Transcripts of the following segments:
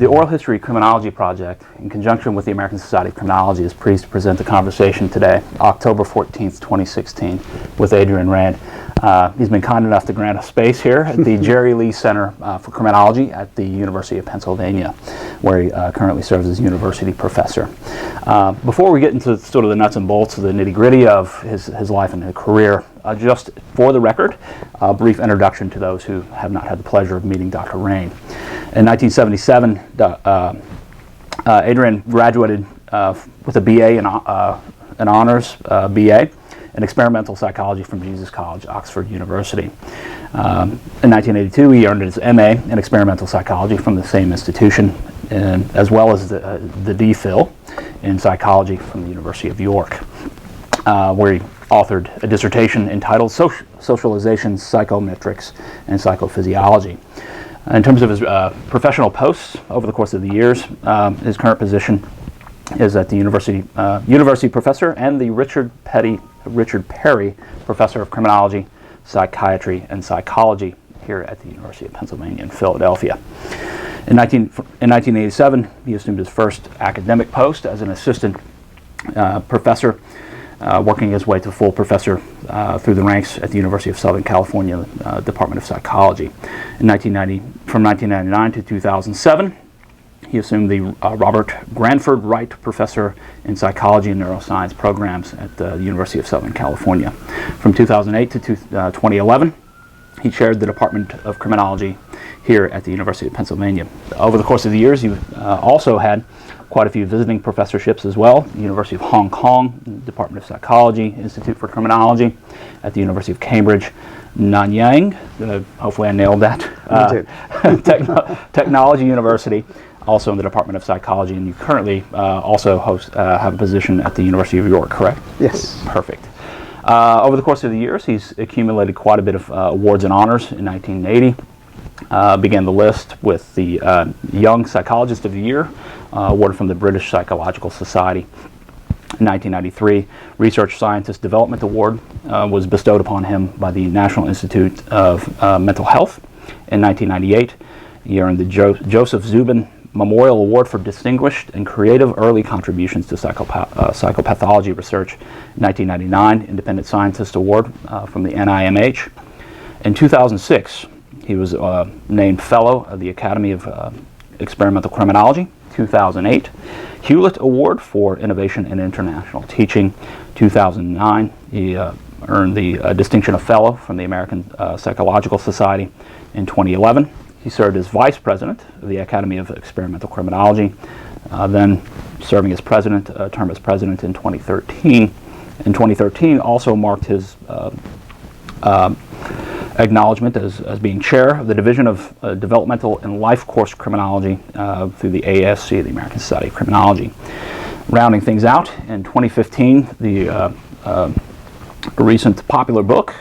The Oral History Criminology Project, in conjunction with the American Society of Criminology, is pleased to present the conversation today, October 14th, 2016, with Adrian Raine. He's been kind enough to grant a space here at the Jerry Lee Center for Criminology at the University of Pennsylvania, where he currently serves as university professor. Before we get into sort of the nuts and bolts of the nitty-gritty of his life and his career, just for the record, a brief introduction to those who have not had the pleasure of meeting Dr. Raine. In 1977, Adrian graduated with a BA in an honors BA in experimental psychology from Jesus College, Oxford University. In 1982, he earned his MA in experimental psychology from the same institution, as well as the DPhil in psychology from the University of York, where he authored a dissertation entitled Socialization, Psychometrics, and Psychophysiology. In terms of his professional posts over the course of the years, his current position is at the university professor and the Richard Perry Professor of Criminology, Psychiatry, and Psychology here at the University of Pennsylvania in Philadelphia. In 1987, he assumed his first academic post as an assistant professor, working his way to full professor through the ranks at the University of Southern California Department of Psychology. From 1999 to 2007, he assumed the Robert Granford Wright Professor in Psychology and Neuroscience programs at the University of Southern California. From 2008 to 2011, he chaired the Department of Criminology here at the University of Pennsylvania. Over the course of the years, he also had quite a few visiting professorships as well. The University of Hong Kong, Department of Psychology, Institute for Criminology, at the University of Cambridge, Nanyang, hopefully I nailed that, Technology University, also in the Department of Psychology, and you currently also have a position at the University of York, correct? Yes. Perfect. Over the course of the years, he's accumulated quite a bit of awards and honors. In 1980, began the list with the Young Psychologist of the Year, awarded from the British Psychological Society. In 1993, Research Scientist Development Award was bestowed upon him by the National Institute of Mental Health. In 1998, he earned the Joseph Zubin Memorial Award for Distinguished and Creative Early Contributions to Psychopathology Research. In 1999, Independent Scientist Award from the NIMH. In 2006, he was named Fellow of the Academy of Experimental Criminology. 2008, Hewlett Award for Innovation in International Teaching. 2009, he earned the distinction of Fellow from the American Psychological Society. In 2011, he served as Vice President of the Academy of Experimental Criminology, then serving as President, term as President in 2013. In 2013, also marked his acknowledgement as being chair of the Division of Developmental and Life Course Criminology through the ASC, the American Society of Criminology. Rounding things out, in 2015, the recent popular book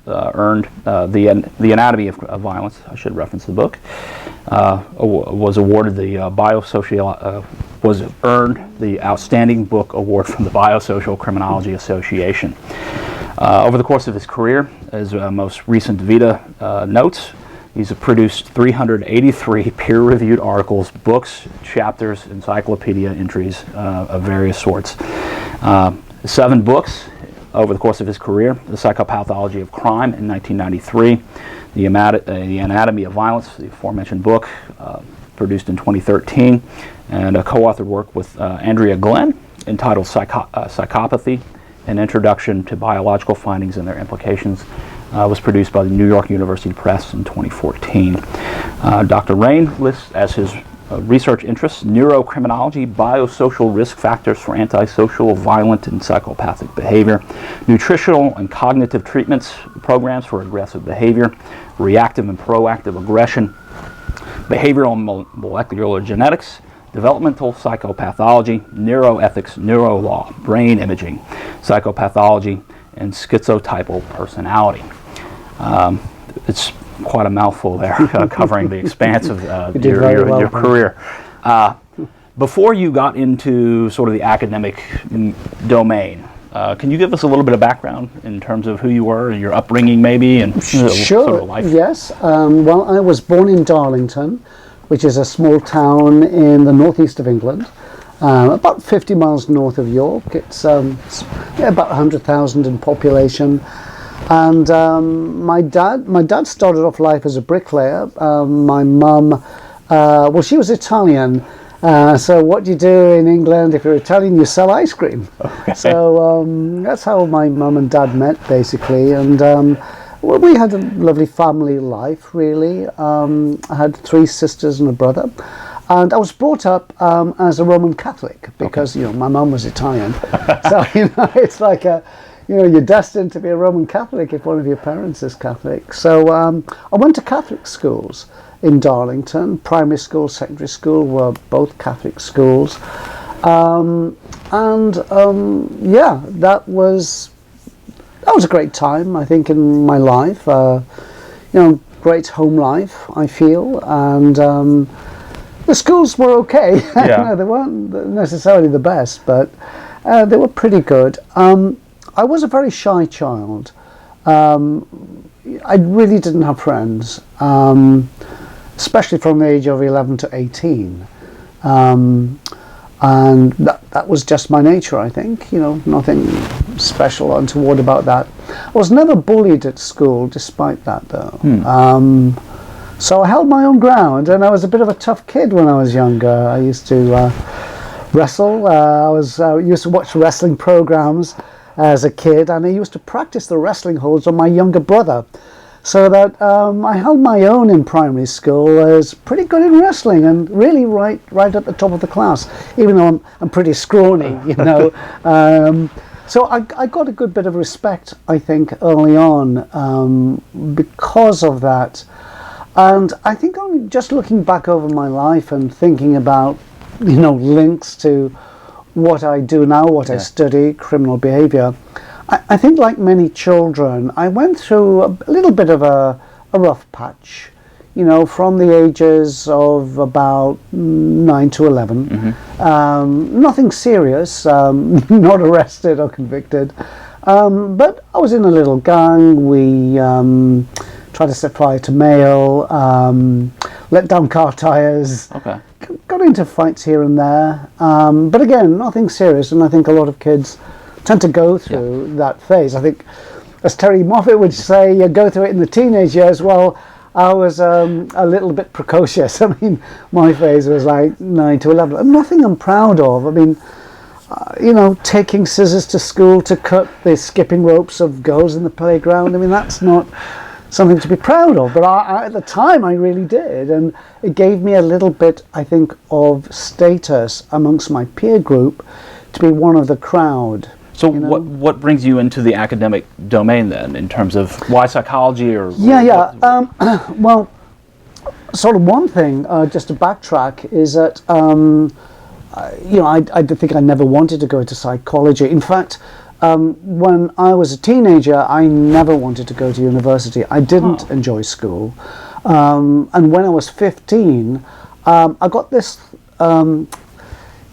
earned the Anatomy of Violence. I should reference the book. Was awarded the earned the Outstanding Book Award from the Biosocial Criminology Association. Over the course of his career, as most recent Vita notes, he's produced 383 peer-reviewed articles, books, chapters, encyclopedia entries of various sorts. 7 books over the course of his career: The Psychopathology of Crime in 1993, the Anatomy of Violence, the aforementioned book, produced in 2013, and a co-authored work with Andrea Glenn entitled Psychopathy: An Introduction to Biological Findings and Their Implications, was produced by the New York University Press in 2014. Dr. Raine lists as his research interests neurocriminology, biosocial risk factors for antisocial, violent, and psychopathic behavior, nutritional and cognitive treatments programs for aggressive behavior, reactive and proactive aggression, behavioral and molecular genetics, developmental psychopathology, neuroethics, neurolaw, brain imaging, psychopathology, and schizotypal personality. It's quite a mouthful there, covering the expanse of your career. Before you got into sort of the academic domain, can you give us a little bit of background in terms of who you were and your upbringing maybe, and sure, sort of life? Yes. Well, I was born in Darlington, which is a small town in the northeast of England, about 50 miles north of York. It's about 100,000 in population. And my dad started off life as a bricklayer. My mum, well, she was Italian. So what do you do in England if you're Italian? You sell ice cream. Okay. So that's how my mum and dad met, basically. And well, we had a lovely family life, really. I had 3 sisters and a brother. And I was brought up as a Roman Catholic because, you know, my mum was Italian. So, you know, it's like you're destined to be a Roman Catholic if one of your parents is Catholic. So I went to Catholic schools in Darlington. Primary school, secondary school were both Catholic schools. Yeah, that was a great time, I think, in my life. You know, great home life, I feel. And the schools were okay. Yeah. You know, they weren't necessarily the best, but they were pretty good. I was a very shy child. I really didn't have friends, especially from the age of 11 to 18. And that was just my nature, I think. You know, nothing special or untoward about that. I was never bullied at school, despite that, though. So I held my own ground, and I was a bit of a tough kid when I was younger. I used to wrestle. I used to watch wrestling programs as a kid, and I used to practice the wrestling holds on my younger brother. So that I held my own in primary school. I was pretty good in wrestling, and really right at the top of the class, even though I'm pretty scrawny, you know. So I got a good bit of respect, I think, early on because of that. And I think I'm just looking back over my life and thinking about, you know, links to what I do now, what I study, criminal behavior. I think, like many children, I went through a little bit of a rough patch, you know, from the ages of about 9 to 11. Mm-hmm. Nothing serious, not arrested or convicted, but I was in a little gang. We tried to set fire to mail, let down car tires. Okay. Got into fights here and there, but again, nothing serious. And I think a lot of kids tend to go through that phase. I think, as Terry Moffat would say, you go through it in the teenage years. Well, I was a little bit precocious. I mean, my phase was like 9 to 11. And nothing I'm proud of. I mean, you know, taking scissors to school to cut the skipping ropes of girls in the playground. I mean, that's not something to be proud of. But at the time, I really did. And it gave me a little bit, I think, of status amongst my peer group to be one of the crowd. So you know? What brings you into the academic domain then, in terms of why psychology or... Well, sort of one thing, just to backtrack, is that, you know, I think I never wanted to go into psychology. In fact, when I was a teenager, I never wanted to go to university. I didn't enjoy school. And when I was 15, I got this, you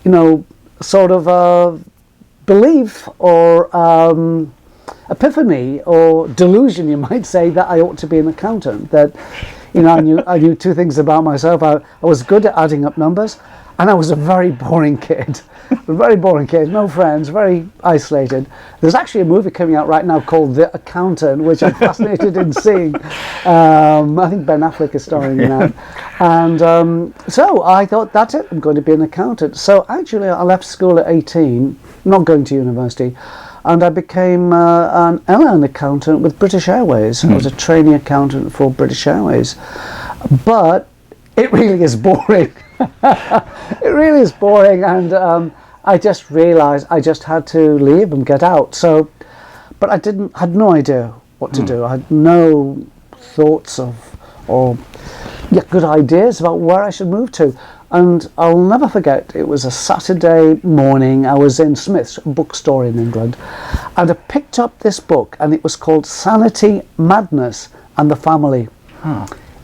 know, sort of belief or epiphany or delusion, you might say, that I ought to be an accountant. That, you know, I knew 2 things about myself. I was good at adding up numbers, and I was a very boring kid. No friends, very isolated. There's actually a movie coming out right now called The Accountant, which I'm fascinated in seeing. I think Ben Affleck is starring in that. And so I thought, that's it, I'm going to be an accountant. So actually I left school at 18, not going to university, and I became an airline accountant with British Airways. I was a trainee accountant for British Airways. But it really is boring. It really is boring, and I just realised I just had to leave and get out. So, but I had no idea what to do. I had no thoughts or good ideas about where I should move to. And I'll never forget, it was a Saturday morning. I was in Smith's bookstore in England, and I picked up this book, and it was called Sanity, Madness and the Family.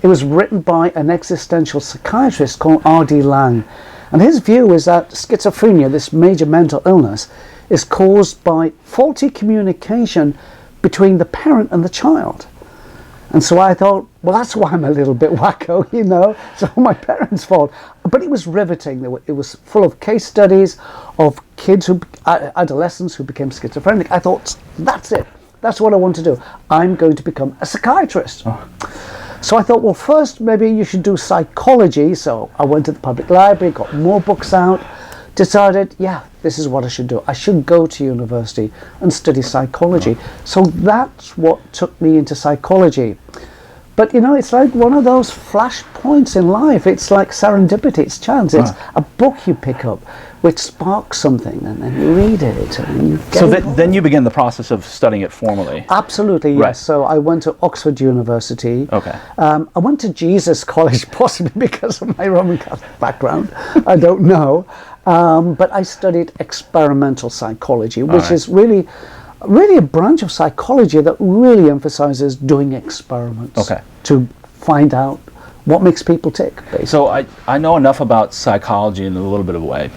It was written by an existential psychiatrist called R.D. Laing. And his view is that schizophrenia, this major mental illness, is caused by faulty communication between the parent and the child. And so I thought, well, that's why I'm a little bit wacko, you know. It's all my parents' fault. But it was riveting. It was full of case studies of kids, adolescents who became schizophrenic. I thought, that's it. That's what I want to do. I'm going to become a psychiatrist. Oh. So I thought, well, first, maybe you should do psychology. So I went to the public library, got more books out, decided, yeah, this is what I should do. I should go to university and study psychology. So that's what took me into psychology. But, you know, it's like one of those flash points in life. It's like serendipity, it's chance. It's a book you pick up which sparks something, and then you read it. And you get so then you begin the process of studying it formally? Absolutely, yes. Right. So I went to Oxford University. Okay. I went to Jesus College, possibly because of my Roman Catholic background. I don't know. But I studied experimental psychology, which is really a branch of psychology that really emphasizes doing experiments to find out what makes people tick, basically. So I know enough about psychology in a little bit of a way,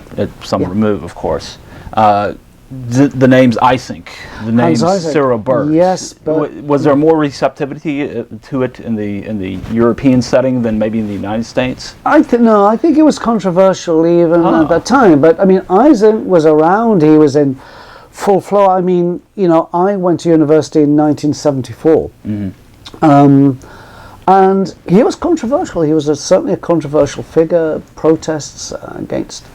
some remove, of course. The names Eysenck, the names Cyril Burke. Yes, but was there more receptivity to it in the European setting than maybe in the United States? I think it was controversial even at that time. But I mean, Eysenck was around. He was in full flow. I mean, you know, I went to university in 1974. And he was controversial. He was certainly a controversial figure, protests against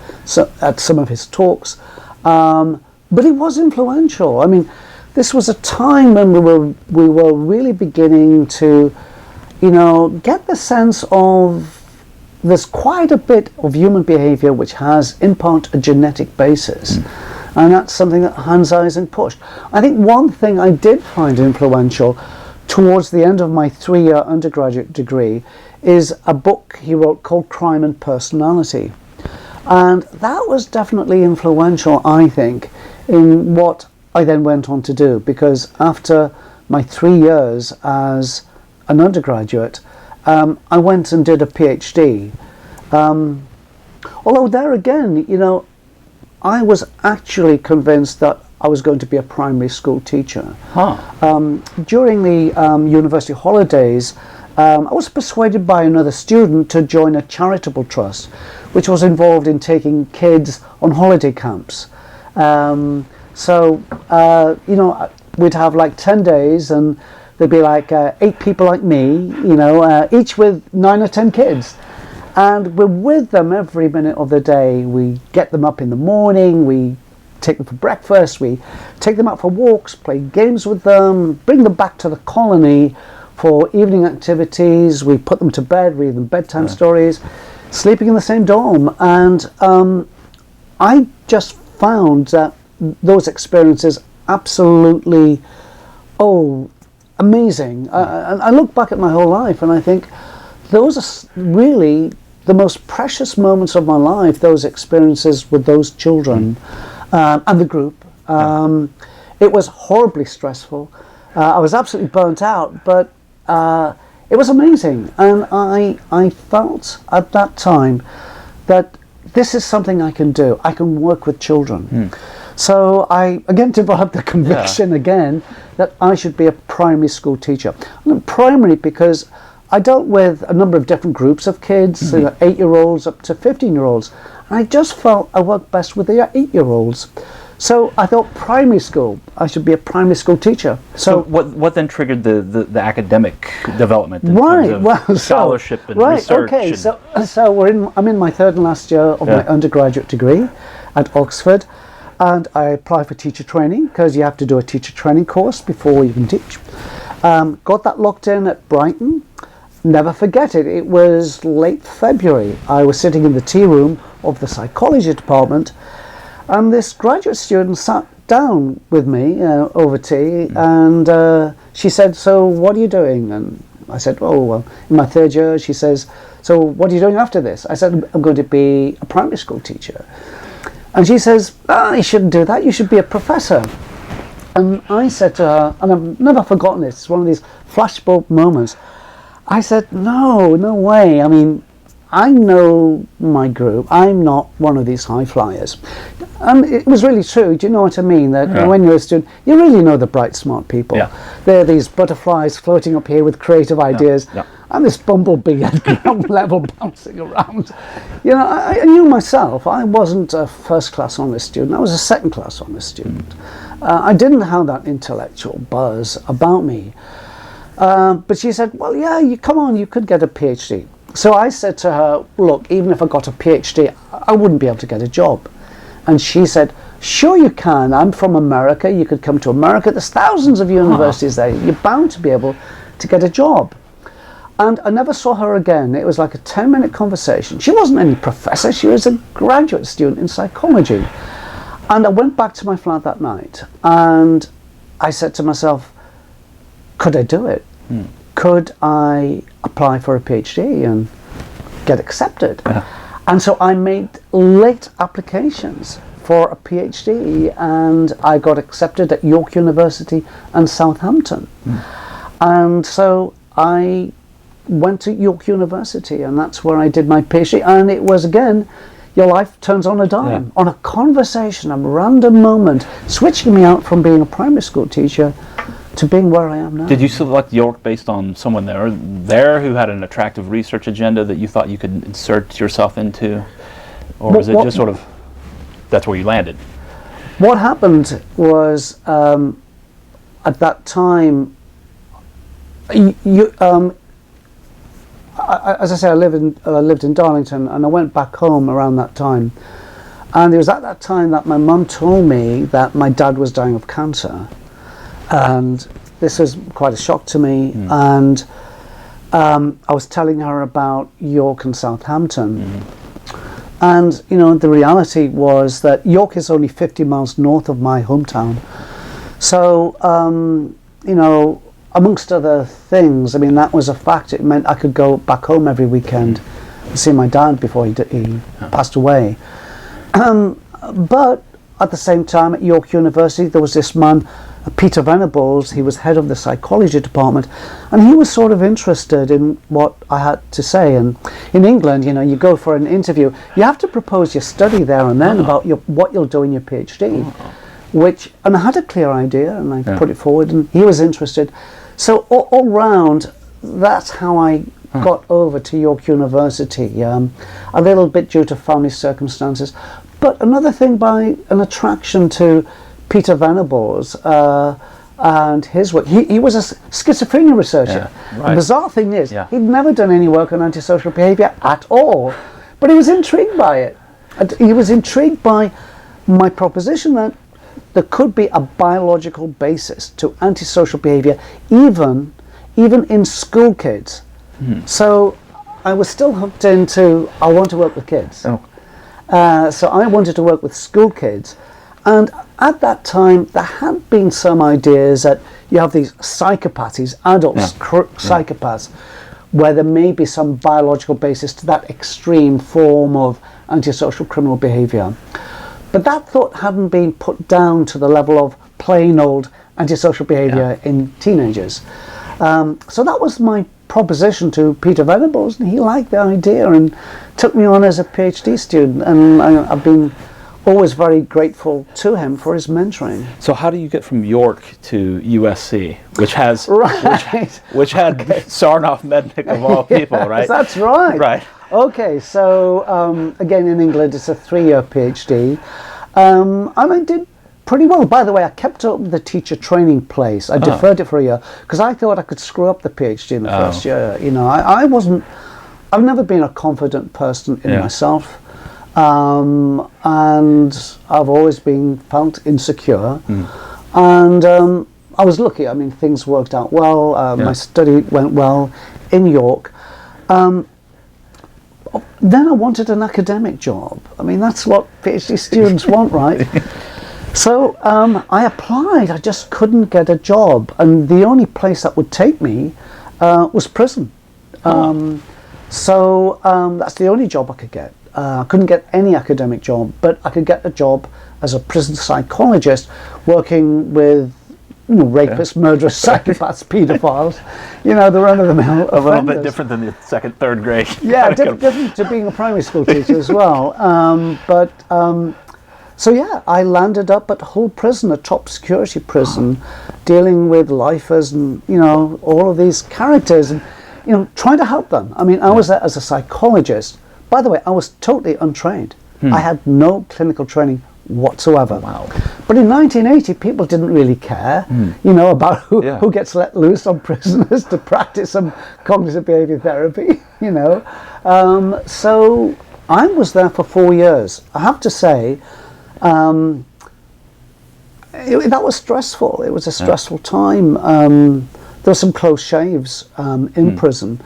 at some of his talks. But he was influential. I mean, this was a time when we were really beginning to, you know, get the sense of there's quite a bit of human behavior which has, in part, a genetic basis. And that's something that Hans Eysenck pushed. I think one thing I did find influential towards the end of my 3-year undergraduate degree is a book he wrote called Crime and Personality. And that was definitely influential, I think, in what I then went on to do, because after my 3 years as an undergraduate, I went and did a PhD. Although there again, you know, I was actually convinced that I was going to be a primary school teacher. During the university holidays, I was persuaded by another student to join a charitable trust, which was involved in taking kids on holiday camps. So, you know, we'd have like 10 days and there'd be like 8 people like me, you know, each with 9 or 10 kids. And we're with them every minute of the day. We get them up in the morning, we take them for breakfast, we take them out for walks, play games with them, bring them back to the colony for evening activities. We put them to bed, read them bedtime stories, sleeping in the same dorm. And I just found that those experiences absolutely, amazing. I look back at my whole life and I think those are really the most precious moments of my life, those experiences with those children and the group. It was horribly stressful. I was absolutely burnt out, but it was amazing. And I felt at that time that this is something I can do. I can work with children. So I again developed the conviction again that I should be a primary school teacher. Primary because I dealt with a number of different groups of kids, 8-year-olds up to 15-year-olds. And I just felt I worked best with the 8-year-olds. So I thought primary school, I should be a primary school teacher. So what then triggered the academic development in terms of scholarship and research? Okay, so I'm in my 3rd and last year of my undergraduate degree at Oxford. And I applied for teacher training because you have to do a teacher training course before you can teach. Got that locked in at Brighton. Never forget it. It was late February. I was sitting in the tea room of the psychology department, and this graduate student sat down with me over tea, and she said, "So what are you doing?" And I said, "Oh, well, in my 3rd year." She says, "So what are you doing after this?" I said, "I'm going to be a primary school teacher." And she says, "You shouldn't do that. You should be a professor." And I said to her, and I've never forgotten this, it's one of these flashbulb moments. I said, no way. I mean, I know my group. I'm not one of these high flyers. And it was really true. Do you know what I mean? That when you're a student, you really know the bright, smart people. Yeah. They're these butterflies floating up here with creative ideas, and this bumblebee at ground level bouncing around. You know, I knew myself. I wasn't a first-class honors student. I was a second-class honors student. I didn't have that intellectual buzz about me. But she said, well, yeah, you come on, you could get a PhD. So I said to her, look, even if I got a PhD, I wouldn't be able to get a job. And she said, sure you can. I'm from America. You could come to America. There's thousands of universities there. You're bound to be able to get a job. And I never saw her again. It was like a 10-minute conversation. She wasn't any professor. She was a graduate student in psychology. And I went back to my flat that night. And I said to myself, could I do it? Could I apply for a PhD and get accepted? And so I made late applications for a PhD, and I got accepted at York University and Southampton. And so I went to York University, and that's where I did my PhD. And it was, again, your life turns on a dime, on a conversation, a random moment, switching me out from being a primary school teacher to being where I am now. Did you select York based on someone there who had an attractive research agenda that you thought you could insert yourself into? Or was it just sort of, that's where you landed? What happened was, at that time, as I say, I lived in Darlington, and I went back home around that time. And it was at that time that my mum told me that my dad was dying of cancer. And this was quite a shock to me. And I was telling her about York and Southampton. And, you know, the reality was that York is only 50 miles north of my hometown. So, you know, amongst other things, I mean, that was a fact. It meant I could go back home every weekend and see my dad before he passed away. But at the same time, at York University, there was this man, Peter Venables. He was head of the psychology department, and he was sort of interested in what I had to say. And in England, you know, you go for an interview, you have to propose your study there and then about what you'll do in your PhD, and I had a clear idea, and I put it forward, and he was interested. So all round, that's how I got over to York University, a little bit due to family circumstances, but another thing by an attraction to Peter Venables and his work. He was a schizophrenia researcher. The bizarre thing is, he'd never done any work on antisocial behaviour at all, but he was intrigued by it. And he was intrigued by my proposition that there could be a biological basis to antisocial behaviour, even in school kids. So I was still hooked into, I want to work with kids. So I wanted to work with school kids. And at that time, there had been some ideas that you have these psychopaths, these adult psychopaths, where there may be some biological basis to that extreme form of antisocial criminal behaviour. But that thought hadn't been put down to the level of plain old antisocial behaviour in teenagers. So that was my proposition to Peter Venables, and he liked the idea and took me on as a PhD student, and I've been always very grateful to him for his mentoring. So how do you get from York to USC, which has which had Sanford Mednick of all people, right? That's right. Right. Okay, so again in England it's a 3-year PhD, and I did pretty well. By the way, I kept up the teacher training place. I deferred it for a year because I thought I could screw up the PhD in the first year. You know, I've never been a confident person in myself. And I've always been felt insecure, and I was lucky. I mean, things worked out well. My study went well in York. Then I wanted an academic job. I mean, that's what PhD students want, right? So I applied. I just couldn't get a job, and the only place that would take me was prison. So that's the only job I could get. I couldn't get any academic job, but I could get a job as a prison psychologist working with rapists, murderers, psychopaths, paedophiles, the run-of-the-mill offenders. A little bit different than the second, third grade. Yeah, different to being a primary school teacher as well. So yeah, I landed up at Hull Prison, a top security prison, dealing with lifers and, you know, all of these characters and, you know, trying to help them. I mean, I was there as a psychologist. By the way, I was totally untrained. I had no clinical training whatsoever. Wow. But in 1980, people didn't really care, you know, about who gets let loose on prisoners to practice some cognitive behavior therapy, you know. So I was there for 4 years. I have to say, that was stressful. It was a stressful time. There were some close shaves in prison,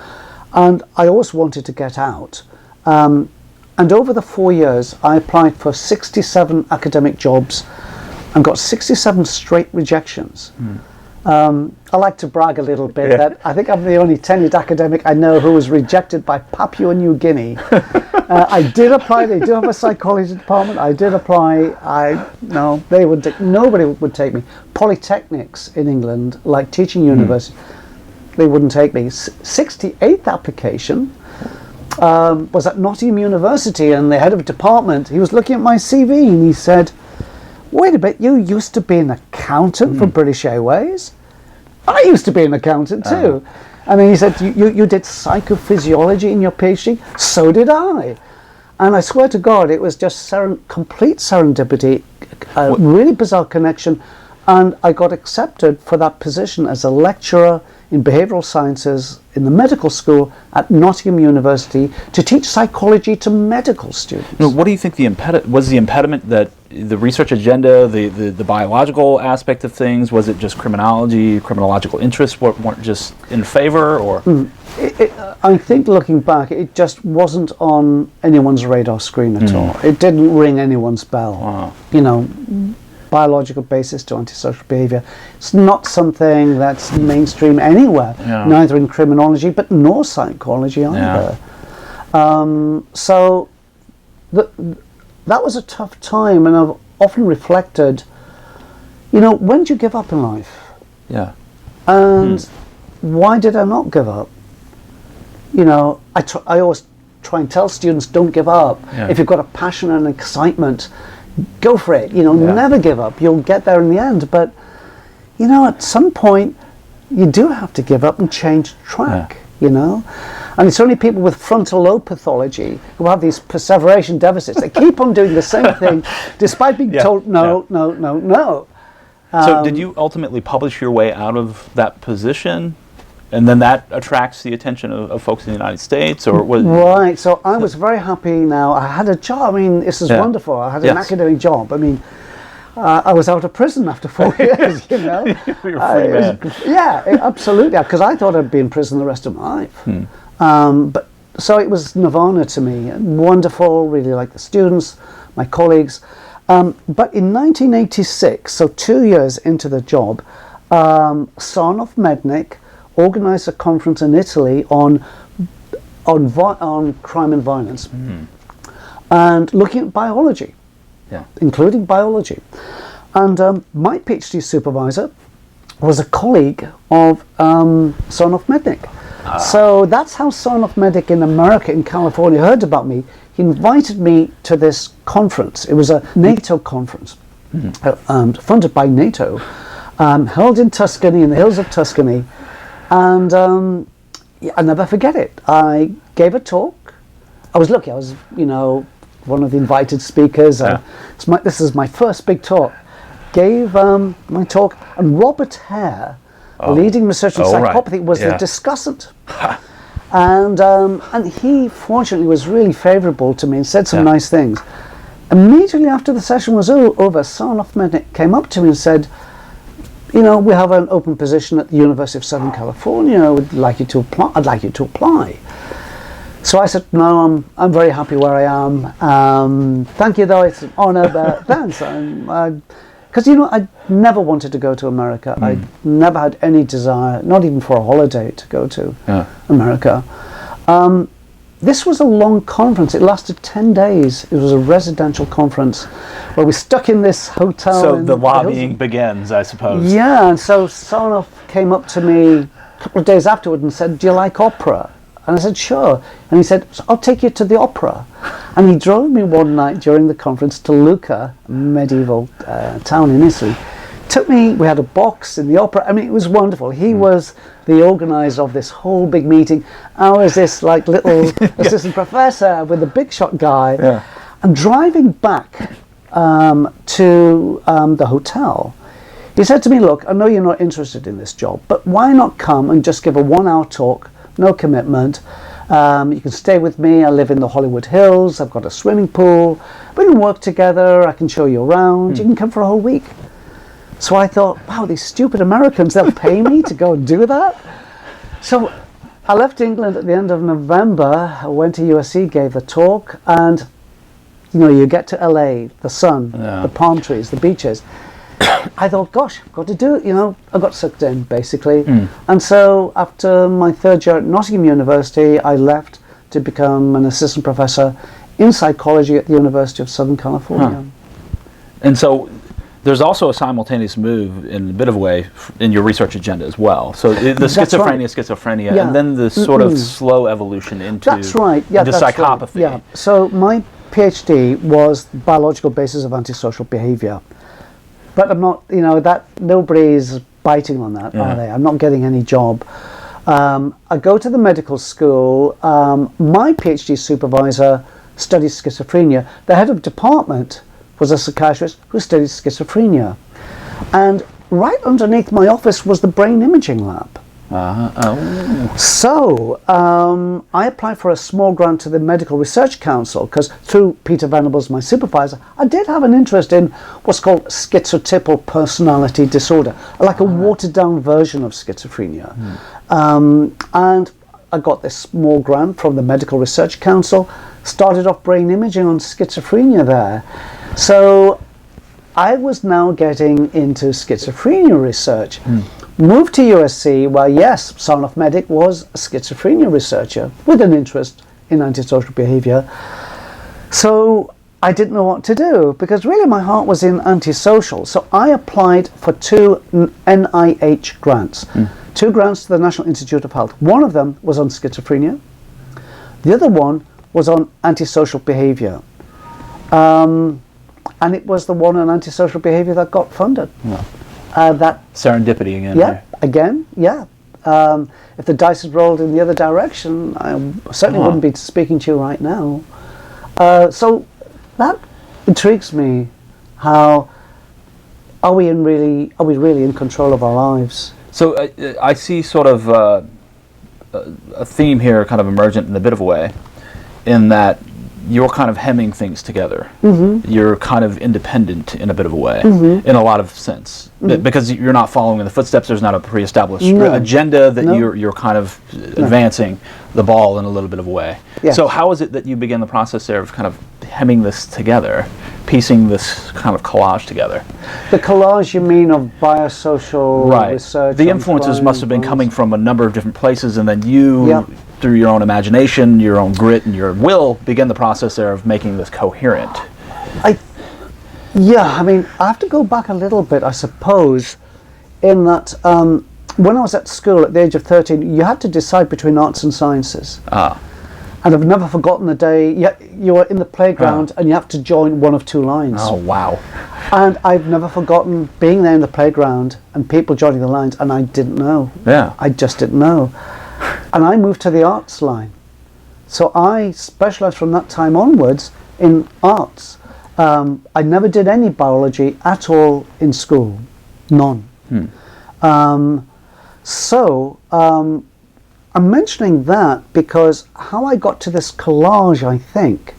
and I always wanted to get out. And over the 4 years, I applied for 67 academic jobs and got 67 straight rejections. I like to brag a little bit that I think I'm the only tenured academic I know who was rejected by Papua New Guinea. I did apply. They do have a psychology department. I did apply. Nobody would take me. Polytechnics in England, like teaching university, they wouldn't take me. 68th application was at Nottingham University, and the head of department, he was looking at my CV and he said, "Wait a bit, you used to be an accountant for British Airways? I used to be an accountant too." And then he said, you did psychophysiology in your PhD? So did I. And I swear to God, it was just complete serendipity, a really bizarre connection, and I got accepted for that position as a lecturer in behavioural sciences in the medical school at Nottingham University to teach psychology to medical students. Now, what do you think was the impediment? That the research agenda, the biological aspect of things? Was it just criminology, criminological interests weren't just in favor, or? I think looking back, it just wasn't on anyone's radar screen at all. It didn't ring anyone's bell. Wow. You know, biological basis to antisocial behavior. It's not something that's mainstream anywhere, neither in criminology but nor psychology either. So that was a tough time, and I've often reflected, you know, when do you give up in life? Yeah. And why did I not give up? You know, I always try and tell students, don't give up. If you've got a passion and excitement, go for it. You know, never give up. You'll get there in the end. But, you know, at some point, you do have to give up and change track, you know. And it's only people with frontal lobe pathology who have these perseveration deficits. They keep on doing the same thing despite being told no. So did you ultimately publish your way out of that position? And then that attracts the attention of folks in the United States, or was right? So I was very happy. Now I had a job. I mean, this is wonderful. I had an academic job. I mean, I was out of prison after 4 years. You know, you're a free man. Absolutely. Because I thought I'd be in prison the rest of my life. But so it was nirvana to me. Wonderful. Really like the students, my colleagues. But in 1986, so 2 years into the job, Sanford Mednick organised a conference in Italy on crime and violence, and looking at biology, including biology. And my PhD supervisor was a colleague of Sanford Mednick. So that's how Sanford Mednick in America, in California, heard about me. He invited me to this conference. It was a NATO conference, funded by NATO, held in Tuscany, in the hills of Tuscany. And I'll never forget it. I gave a talk. I was lucky. I was, you know, one of the invited speakers. This is my first big talk. Gave my talk, and Robert Hare, leading researcher in psychopathy, was the discussant. And he fortunately was really favourable to me and said some nice things. Immediately after the session was over, Sanford Mednick came up to me and said, "You know, we have an open position at the University of Southern California. I'd like you to apply." So I said, "No, I'm very happy where I am. Thank you, though. It's an honour, but thanks." Because, you know, I never wanted to go to America. I never had any desire, not even for a holiday, to go to America. This was a long conference. It lasted 10 days. It was a residential conference where we stuck in this hotel. So the lobbying begins, I suppose. Yeah, and so Sarnoff came up to me a couple of days afterward and said, "Do you like opera?" And I said, "Sure." And he said, "I'll take you to the opera." And he drove me one night during the conference to Lucca, a medieval town in Italy. Took me, we had a box in the opera. I mean, it was wonderful. He was the organizer of this whole big meeting. I was this like little assistant professor with the big shot guy. Yeah. And driving back to the hotel, he said to me, look, I know you're not interested in this job, but why not come and just give a 1 hour talk, no commitment. You can stay with me. I live in the Hollywood Hills. I've got a swimming pool. We can work together. I can show you around. You can come for a whole week. So I thought, wow, these stupid Americans, they'll pay me to go and do that? So I left England at the end of November. I went to USC, gave the talk, and you know, you get to LA, the sun, the palm trees, the beaches. I thought, gosh, I've got to do it, you know. I got sucked in, basically. And so after my third year at Nottingham University, I left to become an assistant professor in psychology at the University of Southern California. And so there's also a simultaneous move in a bit of a way in your research agenda as well. So the schizophrenia, and then the sort of slow evolution into, into psychopathy. Right. Yeah. So my PhD was biological basis of antisocial behavior. But I'm not, you know, that nobody's biting on that, are they? I'm not getting any job. I go to the medical school. My PhD supervisor studied schizophrenia. The head of department was a psychiatrist who studied schizophrenia. And right underneath my office was the brain imaging lab. So I applied for a small grant to the Medical Research Council because through Peter Venables, my supervisor, I did have an interest in what's called schizotypal personality disorder, like a watered down version of schizophrenia. And I got this small grant from the Medical Research Council, started off brain imaging on schizophrenia there. So I was now getting into schizophrenia research. Moved to USC, where yes, Sanford Mednick was a schizophrenia researcher with an interest in antisocial behavior. So I didn't know what to do because really my heart was in antisocial. So I applied for 2 NIH grants, 2 grants to the National Institute of Health. One of them was on schizophrenia. The other one was on antisocial behavior. And it was the one on antisocial behavior that got funded. That serendipity again. If the dice had rolled in the other direction, I certainly wouldn't be speaking to you right now. So that intrigues me. How are we really in control of our lives? So I see sort of a theme here, kind of emergent in a bit of a way, in that you're kind of hemming things together. You're kind of independent in a bit of a way, in a lot of sense, because you're not following in the footsteps. There's not a pre-established agenda that you're kind of advancing the ball in a little bit of a way. So how is it that you begin the process there of kind of hemming this together, piecing this kind of collage together? The collage, you mean, of biosocial research? The influences must have been coming from a number of different places, and then you, through your own imagination, your own grit, and your will, begin the process there of making this coherent. I mean, I have to go back a little bit, I suppose, in that when I was at school at the age of 13, you had to decide between arts and sciences. And I've never forgotten the day you were in the playground and you have to join one of 2 lines. Oh, wow. And I've never forgotten being there in the playground and people joining the lines, and I didn't know. I just didn't know. And I moved to the arts line. So I specialised from that time onwards in arts. I never did any biology at all in school. None. I'm mentioning that because how I got to this collage, I think.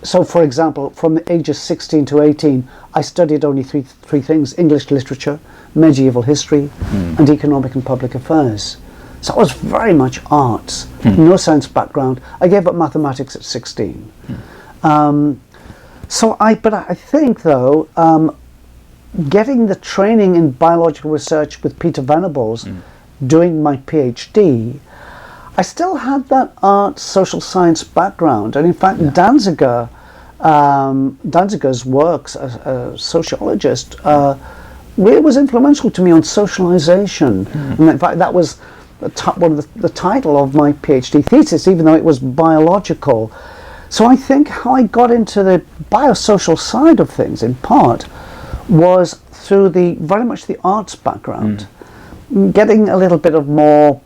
So for example, from the ages 16 to 18, I studied only three things: English literature, medieval history, and economic and public affairs. So I was very much arts, no science background. I gave up mathematics at 16. But I think though, getting the training in biological research with Peter Venables, doing my PhD, I still had that art, social science background. And in fact, Danziger's works as a sociologist really was influential to me on socialization. And in fact, that was one of the title of my PhD thesis, even though it was biological. So I think how I got into the biosocial side of things, in part, was through very much the arts background. Getting a little bit of more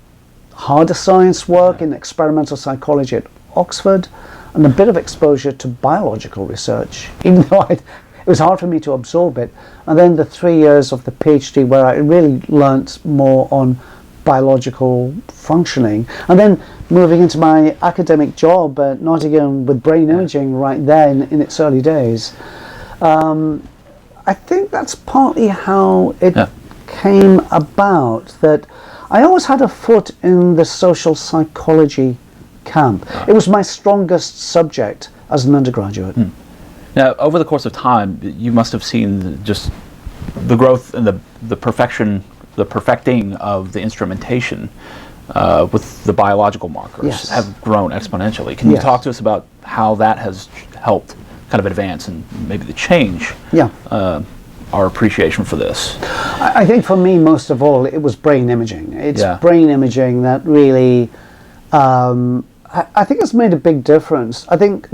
harder science work in experimental psychology at Oxford, and a bit of exposure to biological research, even though it was hard for me to absorb it. And then the 3 years of the PhD where I really learnt more on biological functioning. And then moving into my academic job at Nottingham with brain imaging right there in its early days. I think that's partly how it came about, that I always had a foot in the social psychology camp. It was my strongest subject as an undergraduate. Now, over the course of time, you must have seen just the growth and the perfecting of the instrumentation with the biological markers have grown exponentially. Can you talk to us about how that has helped kind of advance and maybe the change our appreciation for this? I think for me, most of all, it was brain imaging. It's brain imaging that really, I think it's made a big difference. I think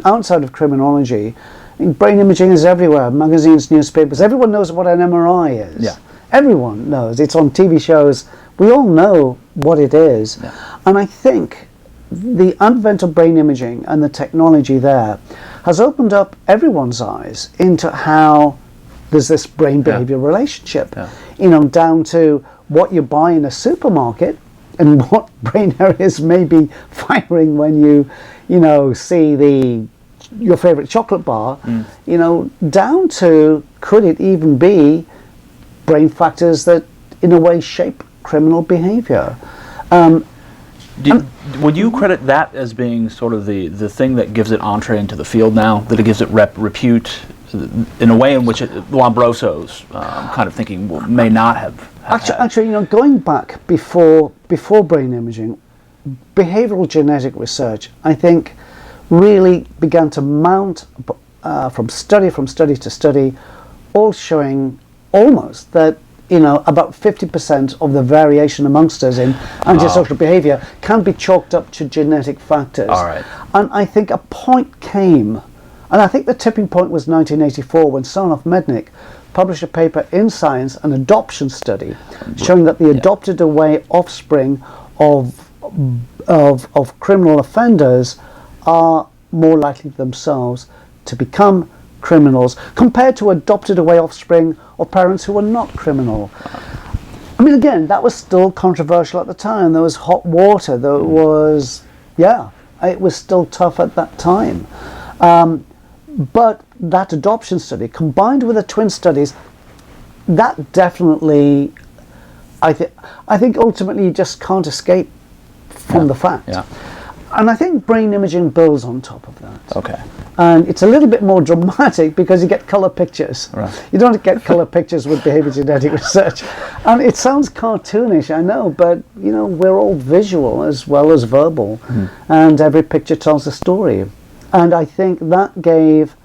outside of criminology, brain imaging is everywhere. Magazines, newspapers, everyone knows what an MRI is. Yeah. Everyone knows. It's on TV shows. We all know what it is. Yeah. And I think the advent of brain imaging and the technology there has opened up everyone's eyes into how there's this brain behavior relationship, down to what you buy in a supermarket and what brain areas may be firing when you see your favorite chocolate bar, down to could it even be brain factors that in a way shape criminal behavior. Would you credit that as being sort of the thing that gives it entree into the field now, that it gives it repute in a way in which Lombroso's kind of thinking may not have Actually, going back before brain imaging, behavioral genetic research, I think, really began to mount from study to study, all showing almost that about 50% of the variation amongst us in antisocial behavior can be chalked up to genetic factors. All right. And I think a point came, and I think the tipping point was 1984 when Sanford Mednick published a paper in Science, an adoption study, showing that the adopted away offspring of criminal offenders are more likely themselves to become criminals compared to adopted away offspring of parents who were not criminal. I mean, again, that was still controversial at the time. There was hot water. There was, it was still tough at that time. But that adoption study, combined with the twin studies, that definitely, I think ultimately you just can't escape from the fact. Yeah. And I think brain imaging builds on top of that. Okay. And it's a little bit more dramatic because you get colour pictures. Right. You don't get colour pictures with behaviour genetic research. And it sounds cartoonish, I know, but we're all visual as well as verbal. And every picture tells a story. And I think that gave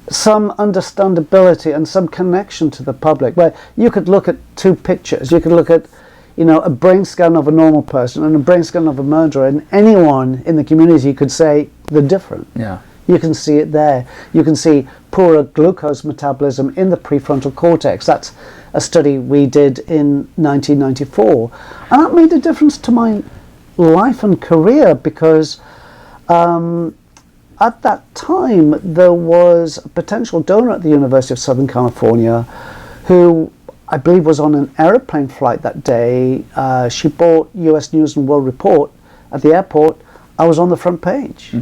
some understandability and some connection to the public, where you could look at two pictures. You could look at a brain scan of a normal person and a brain scan of a murderer, and anyone in the community could say they're different. Yeah. You can see it there. You can see poorer glucose metabolism in the prefrontal cortex. That's a study we did in 1994. And that made a difference to my life and career because at that time there was a potential donor at the University of Southern California who I believe was on an aeroplane flight that day. She bought US News and World Report at the airport. I was on the front page.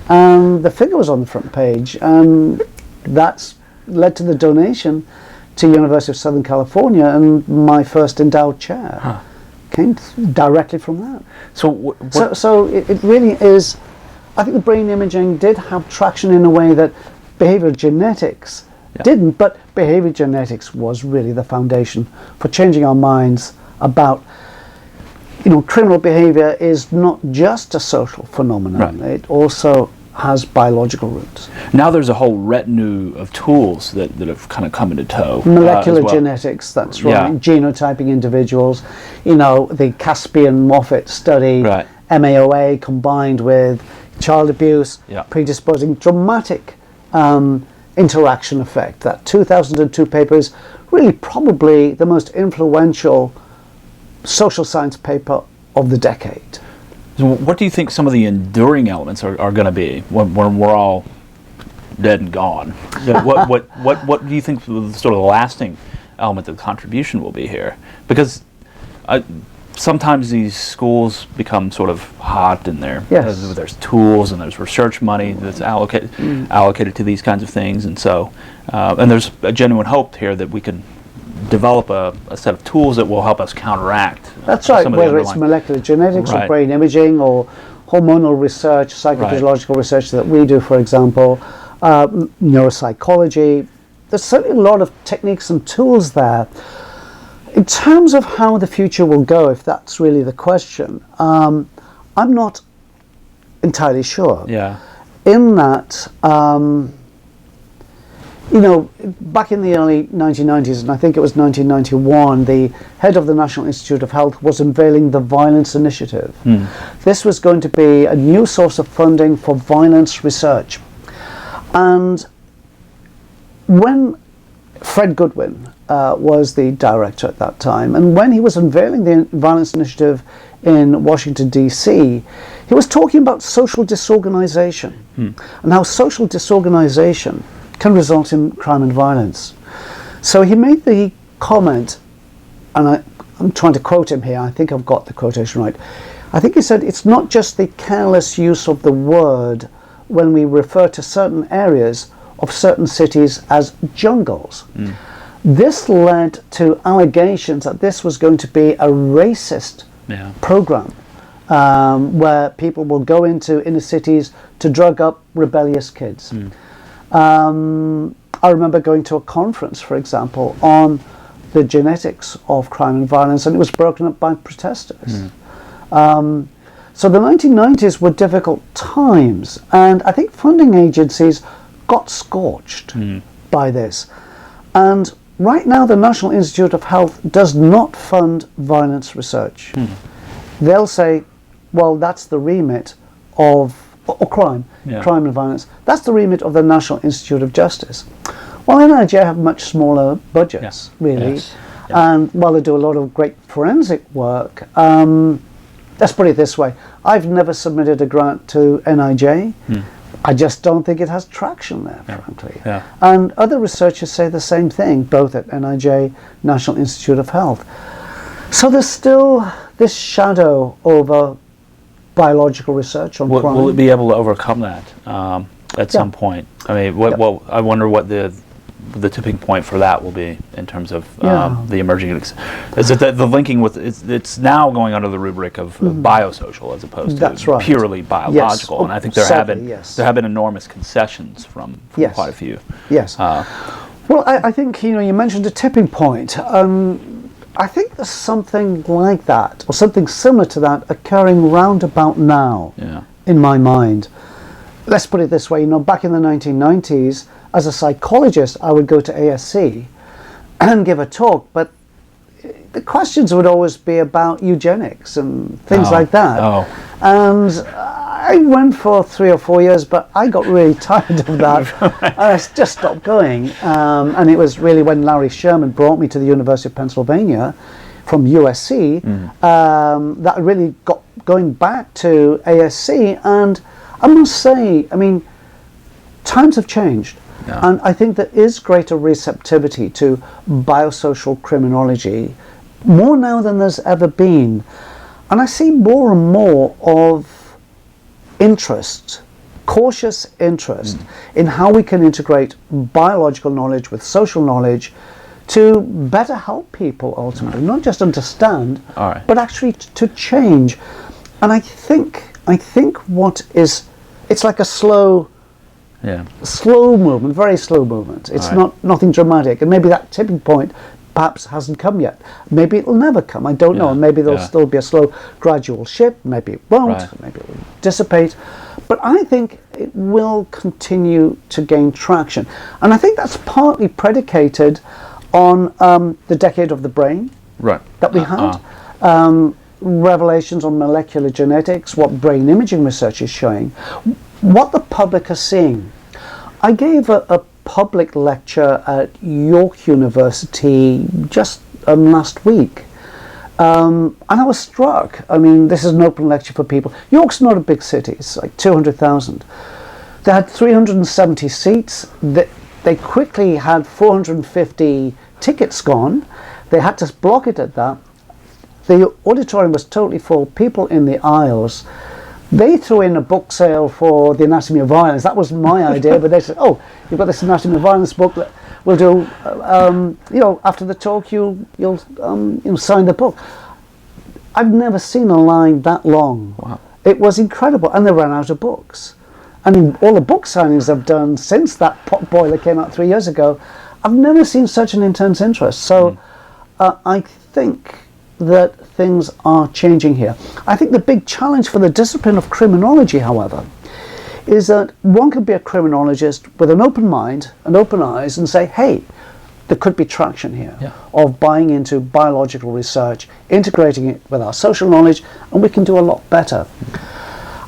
And the figure was on the front page. And that's led to the donation to University of Southern California, and my first endowed chair came directly from that. So it really is, I think the brain imaging did have traction in a way that behavioral genetics didn't, but behavior genetics was really the foundation for changing our minds about, criminal behavior is not just a social phenomenon. Right. It also has biological roots. Now there's a whole retinue of tools that have kind of come into tow. Molecular genetics, that's right. Genotyping individuals, the Caspian-Moffitt study, MAOA combined with, child abuse, Yeah. predisposing, dramatic interaction effect. That 2002 paper is really probably the most influential social science paper of the decade. So what do you think some of the enduring elements are going to be when we're all dead and gone? What do you think the sort of the lasting element of the contribution will be here? Because sometimes these schools become sort of hot, and there's tools and there's research money that's allocated to these kinds of things, and so and there's a genuine hope here that we can develop a set of tools that will help us counteract. That's right, whether it's molecular genetics or brain imaging or hormonal research, psychophysiological research that we do, for example, neuropsychology. There's certainly a lot of techniques and tools there. In terms of how the future will go, if that's really the question, I'm not entirely sure. Yeah. In that, back in the early 1990s, and I think it was 1991, the head of the National Institute of Health was unveiling the Violence Initiative. This was going to be a new source of funding for violence research. And when Fred Goodwin was the director at that time, and when he was unveiling the Violence Initiative in Washington, D.C., he was talking about social disorganization and how social disorganization can result in crime and violence. So he made the comment, and I'm trying to quote him here, I think I've got the quotation right. I think he said, it's not just the careless use of the word when we refer to certain areas of certain cities as jungles. This led to allegations that this was going to be a racist program where people will go into inner cities to drug up rebellious kids. I remember going to a conference, for example, on the genetics of crime and violence, and it was broken up by protesters. So the 1990s were difficult times, and I think funding agencies got scorched by this. And right now the National Institute of Health does not fund violence research. They'll say, well, that's the remit of crime and violence. That's the remit of the National Institute of Justice. Well, NIJ have much smaller budgets, really. And while they do a lot of great forensic work, let's put it this way, I've never submitted a grant to NIJ. I just don't think it has traction there, frankly. And other researchers say the same thing, both at NIJ, National Institute of Health. So there's still this shadow over biological research on crime. Will it be able to overcome that at some point? I mean, I wonder what the tipping point for that will be in terms of the emerging. Is it the linking with it's now going under the rubric of biosocial as opposed to purely biological, and I think there have been enormous concessions from quite a few. Well, I think you mentioned a tipping point. I think there's something like that, or something similar to that, occurring round about now, in my mind. Let's put it this way, back in the 1990s, as a psychologist, I would go to ASC and give a talk, but the questions would always be about eugenics and things like that. And I went for 3 or 4 years, but I got really tired of that. And I just stopped going. And it was really when Larry Sherman brought me to the University of Pennsylvania from USC that I really got going back to ASC. And I must say, I mean, times have changed. And I think there is greater receptivity to biosocial criminology, more now than there's ever been. And I see more and more of interest, cautious interest, in how we can integrate biological knowledge with social knowledge to better help people ultimately, not just understand, but actually to change. And I think what is, it's like a slow movement, very slow movement. It's nothing dramatic, and maybe that tipping point perhaps hasn't come yet. Maybe it'll never come, I don't know. Maybe there'll still be a slow, gradual shift. Maybe it won't, maybe it will dissipate. But I think it will continue to gain traction. And I think that's partly predicated on the decade of the brain that we had. revelations on molecular genetics, what brain imaging research is showing, what the public are seeing. I gave a public lecture at York University just last week. And I was struck. I mean, this is an open lecture for people. York's not a big city. It's like 200,000. They had 370 seats. They quickly had 450 tickets gone. They had to block it at that. The auditorium was totally full. People in the aisles. They threw in a book sale for The Anatomy of Violence. That was my idea, but they said, "Oh, you've got this Anatomy of Violence book that we'll do. After the talk, you'll sign the book." I've never seen a line that long. Wow. It was incredible, and they ran out of books. I mean, all the book signings I've done since that pot boiler came out 3 years ago, I've never seen such an intense interest. So I think that things are changing here. I think the big challenge for the discipline of criminology, however, is that one could be a criminologist with an open mind and open eyes and say, hey, there could be traction here of buying into biological research, integrating it with our social knowledge, and we can do a lot better.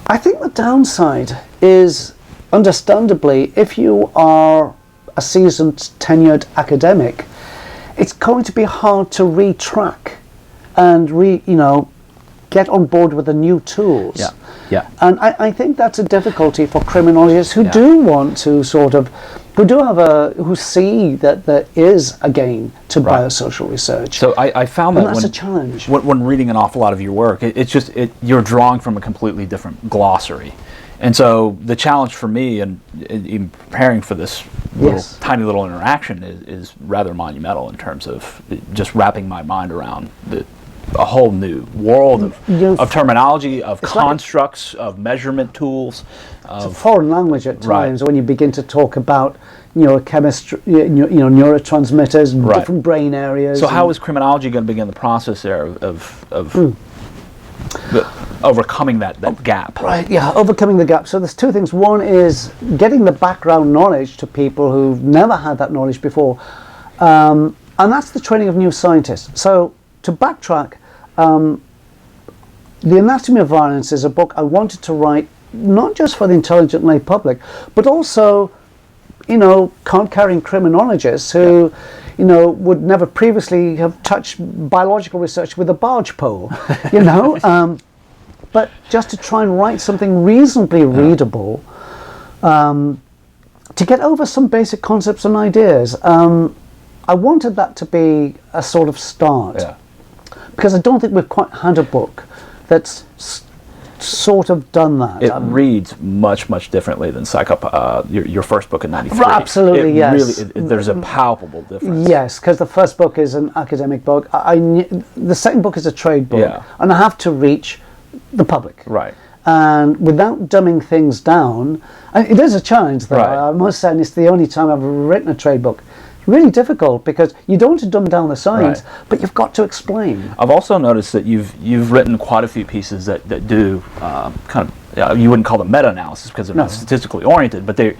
I think the downside is, understandably, if you are a seasoned, tenured academic, it's going to be hard to retrack and get on board with the new tools. And I think that's a difficulty for criminologists who do want to who see that there is a gain to biosocial research. So I found that that's a challenge. When reading an awful lot of your work, you're drawing from a completely different glossary. And so the challenge for me in preparing for this tiny little interaction is rather monumental in terms of just wrapping my mind around a whole new world of terminology, of constructs, of measurement tools. It's a foreign language at times when you begin to talk about neurochemistry, neurotransmitters, different brain areas. So how is criminology going to begin the process there of overcoming that gap? Overcoming the gap. So there's two things. One is getting the background knowledge to people who've never had that knowledge before. And that's the training of new scientists. So to backtrack, The Anatomy of Violence is a book I wanted to write not just for the intelligent lay public, but also, card-carrying criminologists who, would never previously have touched biological research with a barge pole, but just to try and write something reasonably readable, to get over some basic concepts and ideas. I wanted that to be a sort of start, because I don't think we've quite had a book that's sort of done that. It reads much, much differently than your first book in '93. Absolutely, yes. Really, there's a palpable difference. Yes, because the first book is an academic book. The second book is a trade book, and I have to reach the public. Right. And without dumbing things down, and it is a challenge, though. I must say, and it's the only time I've ever written a trade book. Really difficult, because you don't want to dumb down the science, but you've got to explain. I've also noticed that you've written quite a few pieces that do kind of, you wouldn't call them meta-analysis because they're not statistically oriented, but they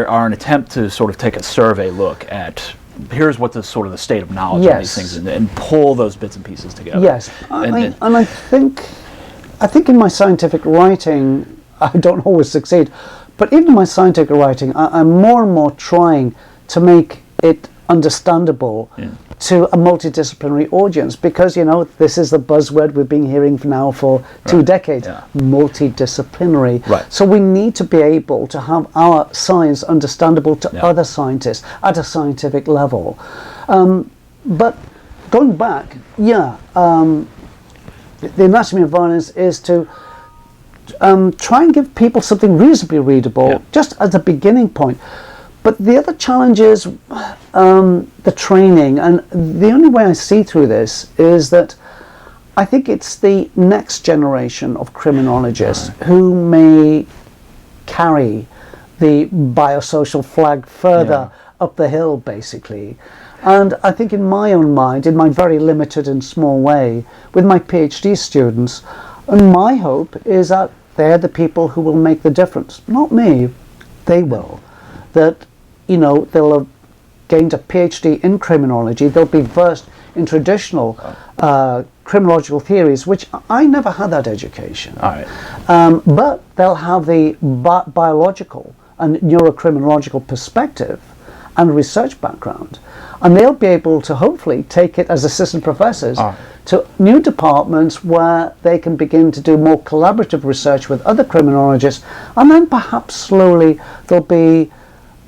are an attempt to sort of take a survey look at here's what the state of knowledge of these things and pull those bits and pieces together. Yes, and I think in my scientific writing, I don't always succeed, but even in my scientific writing, I'm more and more trying to make it understandable to a multidisciplinary audience, because this is the buzzword we've been hearing now for 2 decades, multidisciplinary. So we need to be able to have our science understandable to other scientists at a scientific level. But going back, the Anatomy of Violence is to try and give people something reasonably readable, just as a beginning point. But the other challenge is the training, and the only way I see through this is that I think it's the next generation of criminologists who may carry the biosocial flag further up the hill, basically. And I think in my own mind, in my very limited and small way, with my PhD students, and my hope is that they're the people who will make the difference. Not me, they will. That they'll have gained a PhD in criminology, they'll be versed in traditional criminological theories, which I never had that education. All right. But they'll have the biological and neurocriminological perspective and research background, and they'll be able to hopefully take it as assistant professors to new departments where they can begin to do more collaborative research with other criminologists, and then perhaps slowly there'll be,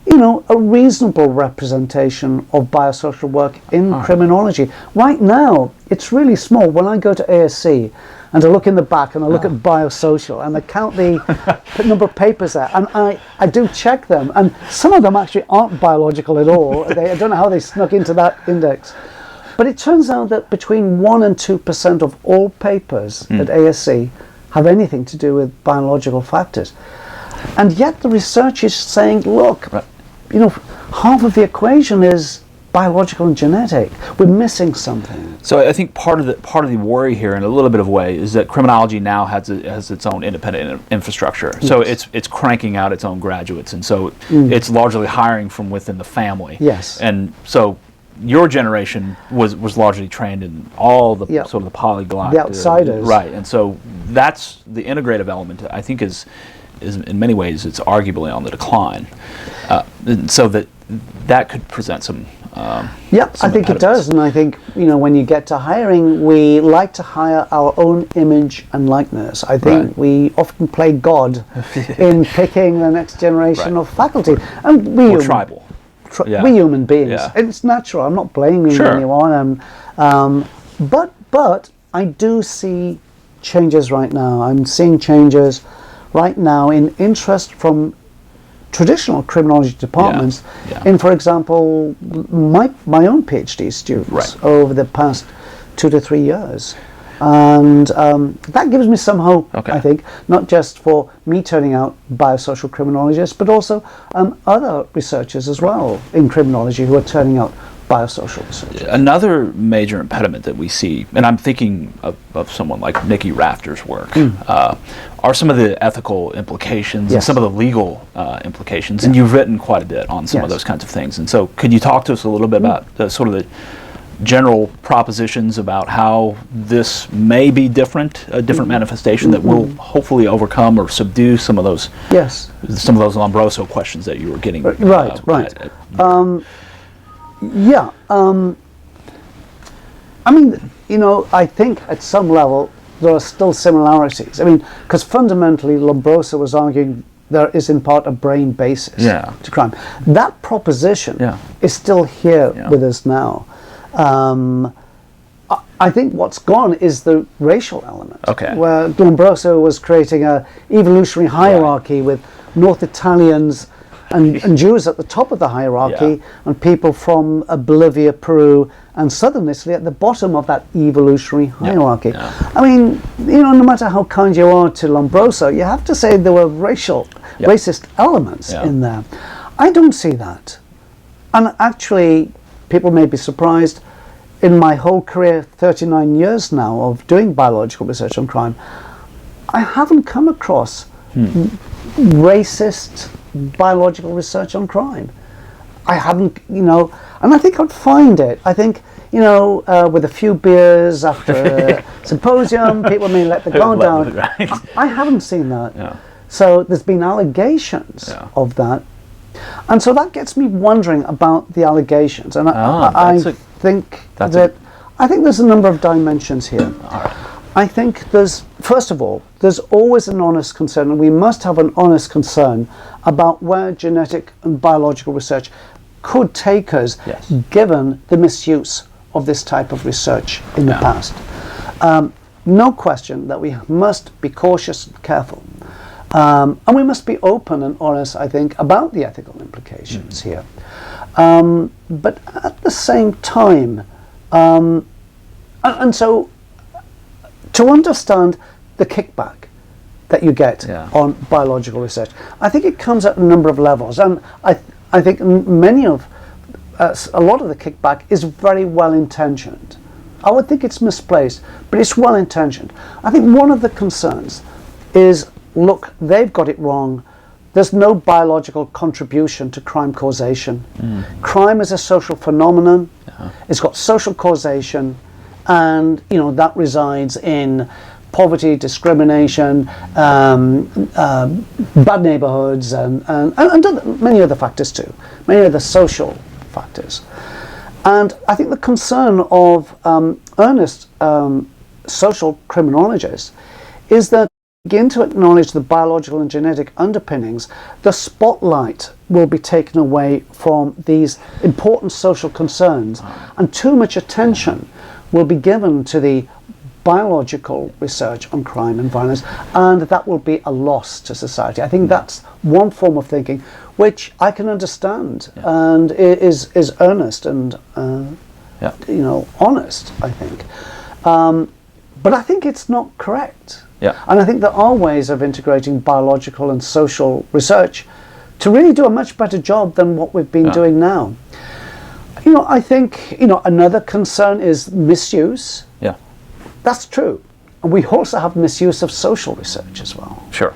you know, a reasonable representation of biosocial work in criminology. Right now, it's really small. When I go to ASC and I look in the back and I look at biosocial and I count the number of papers there, and I do check them, and some of them actually aren't biological at all. I don't know how they snuck into that index. But it turns out that between 1% and 2% of all papers at ASC have anything to do with biological factors. And yet the research is saying, look, you know, half of the equation is biological and genetic. We're missing something. So I think part of the worry here, in a little bit of a way, is that criminology now has its own independent infrastructure. Yes. So it's cranking out its own graduates, and so it's largely hiring from within the family. Yes. And so your generation was largely trained in all the sort of the polyglot, the outsiders, right? And so that's the integrative element. I think is in many ways it's arguably on the decline, and so that could present some. I think it does, and I think, you know, when you get to hiring, we like to hire our own image and likeness. I think we often play God in picking the next generation of faculty, and we're tribal. We human beings. It's natural. I'm not blaming anyone. But I do see changes right now. I'm seeing changes right now in interest from traditional criminology departments in, for example, my own PhD students over the past 2 to 3 years. And that gives me some hope, I think, not just for me turning out biosocial criminologists, but also other researchers as well in criminology who are turning out biosocial research. Another major impediment that we see, and I'm thinking of someone like Nikki Rafter's work, are some of the ethical implications and some of the legal implications, and you've written quite a bit on some of those kinds of things. And so could you talk to us a little bit about sort of the general propositions about how this may be a different manifestation that will hopefully overcome or subdue some of those Lombroso questions that you were getting I mean, you know, I think at some level there are still similarities. I mean, because fundamentally Lombroso was arguing there is in part a brain basis to crime. That proposition is still here with us now. I think what's gone is the racial element, where Lombroso was creating a evolutionary hierarchy with North Italians and Jews at the top of the hierarchy, and people from Bolivia, Peru, and southern Italy at the bottom of that evolutionary hierarchy. I mean, you know, no matter how kind you are to Lombroso, you have to say there were racist elements in there. I don't see that. And actually, people may be surprised, in my whole career, 39 years now of doing biological research on crime, I haven't come across racist biological research on crime. I haven't, you know, and I think I'd find it. I think, you know, with a few beers after a symposium, people may let the guard down. I haven't seen that. So there's been allegations of that. And so that gets me wondering about the allegations. And I think there's a number of dimensions here. I think first of all, there's always an honest concern, and we must have an honest concern about where genetic and biological research could take us, given the misuse of this type of research in the past. No question that we must be cautious and careful. And we must be open and honest, I think, about the ethical implications here. But at the same time, and so to understand the kickback that you get on biological research, I think it comes at a number of levels. And I think a lot of the kickback is very well intentioned. I would think it's misplaced, but it's well intentioned. I think one of the concerns is, look, they've got it wrong. there's no biological contribution to crime causation. Crime is a social phenomenon. It's got social causation, and that resides in poverty, discrimination, bad neighborhoods, and many other factors too, many other social factors. And I think the concern of earnest social criminologists is that begin to acknowledge the biological and genetic underpinnings, the spotlight will be taken away from these important social concerns, and too much attention will be given to the biological research on crime and violence, and that will be a loss to society. I think that's one form of thinking which I can understand and is earnest and honest, I think. But I think it's not correct. And I think there are ways of integrating biological and social research to really do a much better job than what we've been doing now. I think, another concern is misuse. That's true. And we also have misuse of social research as well. Sure.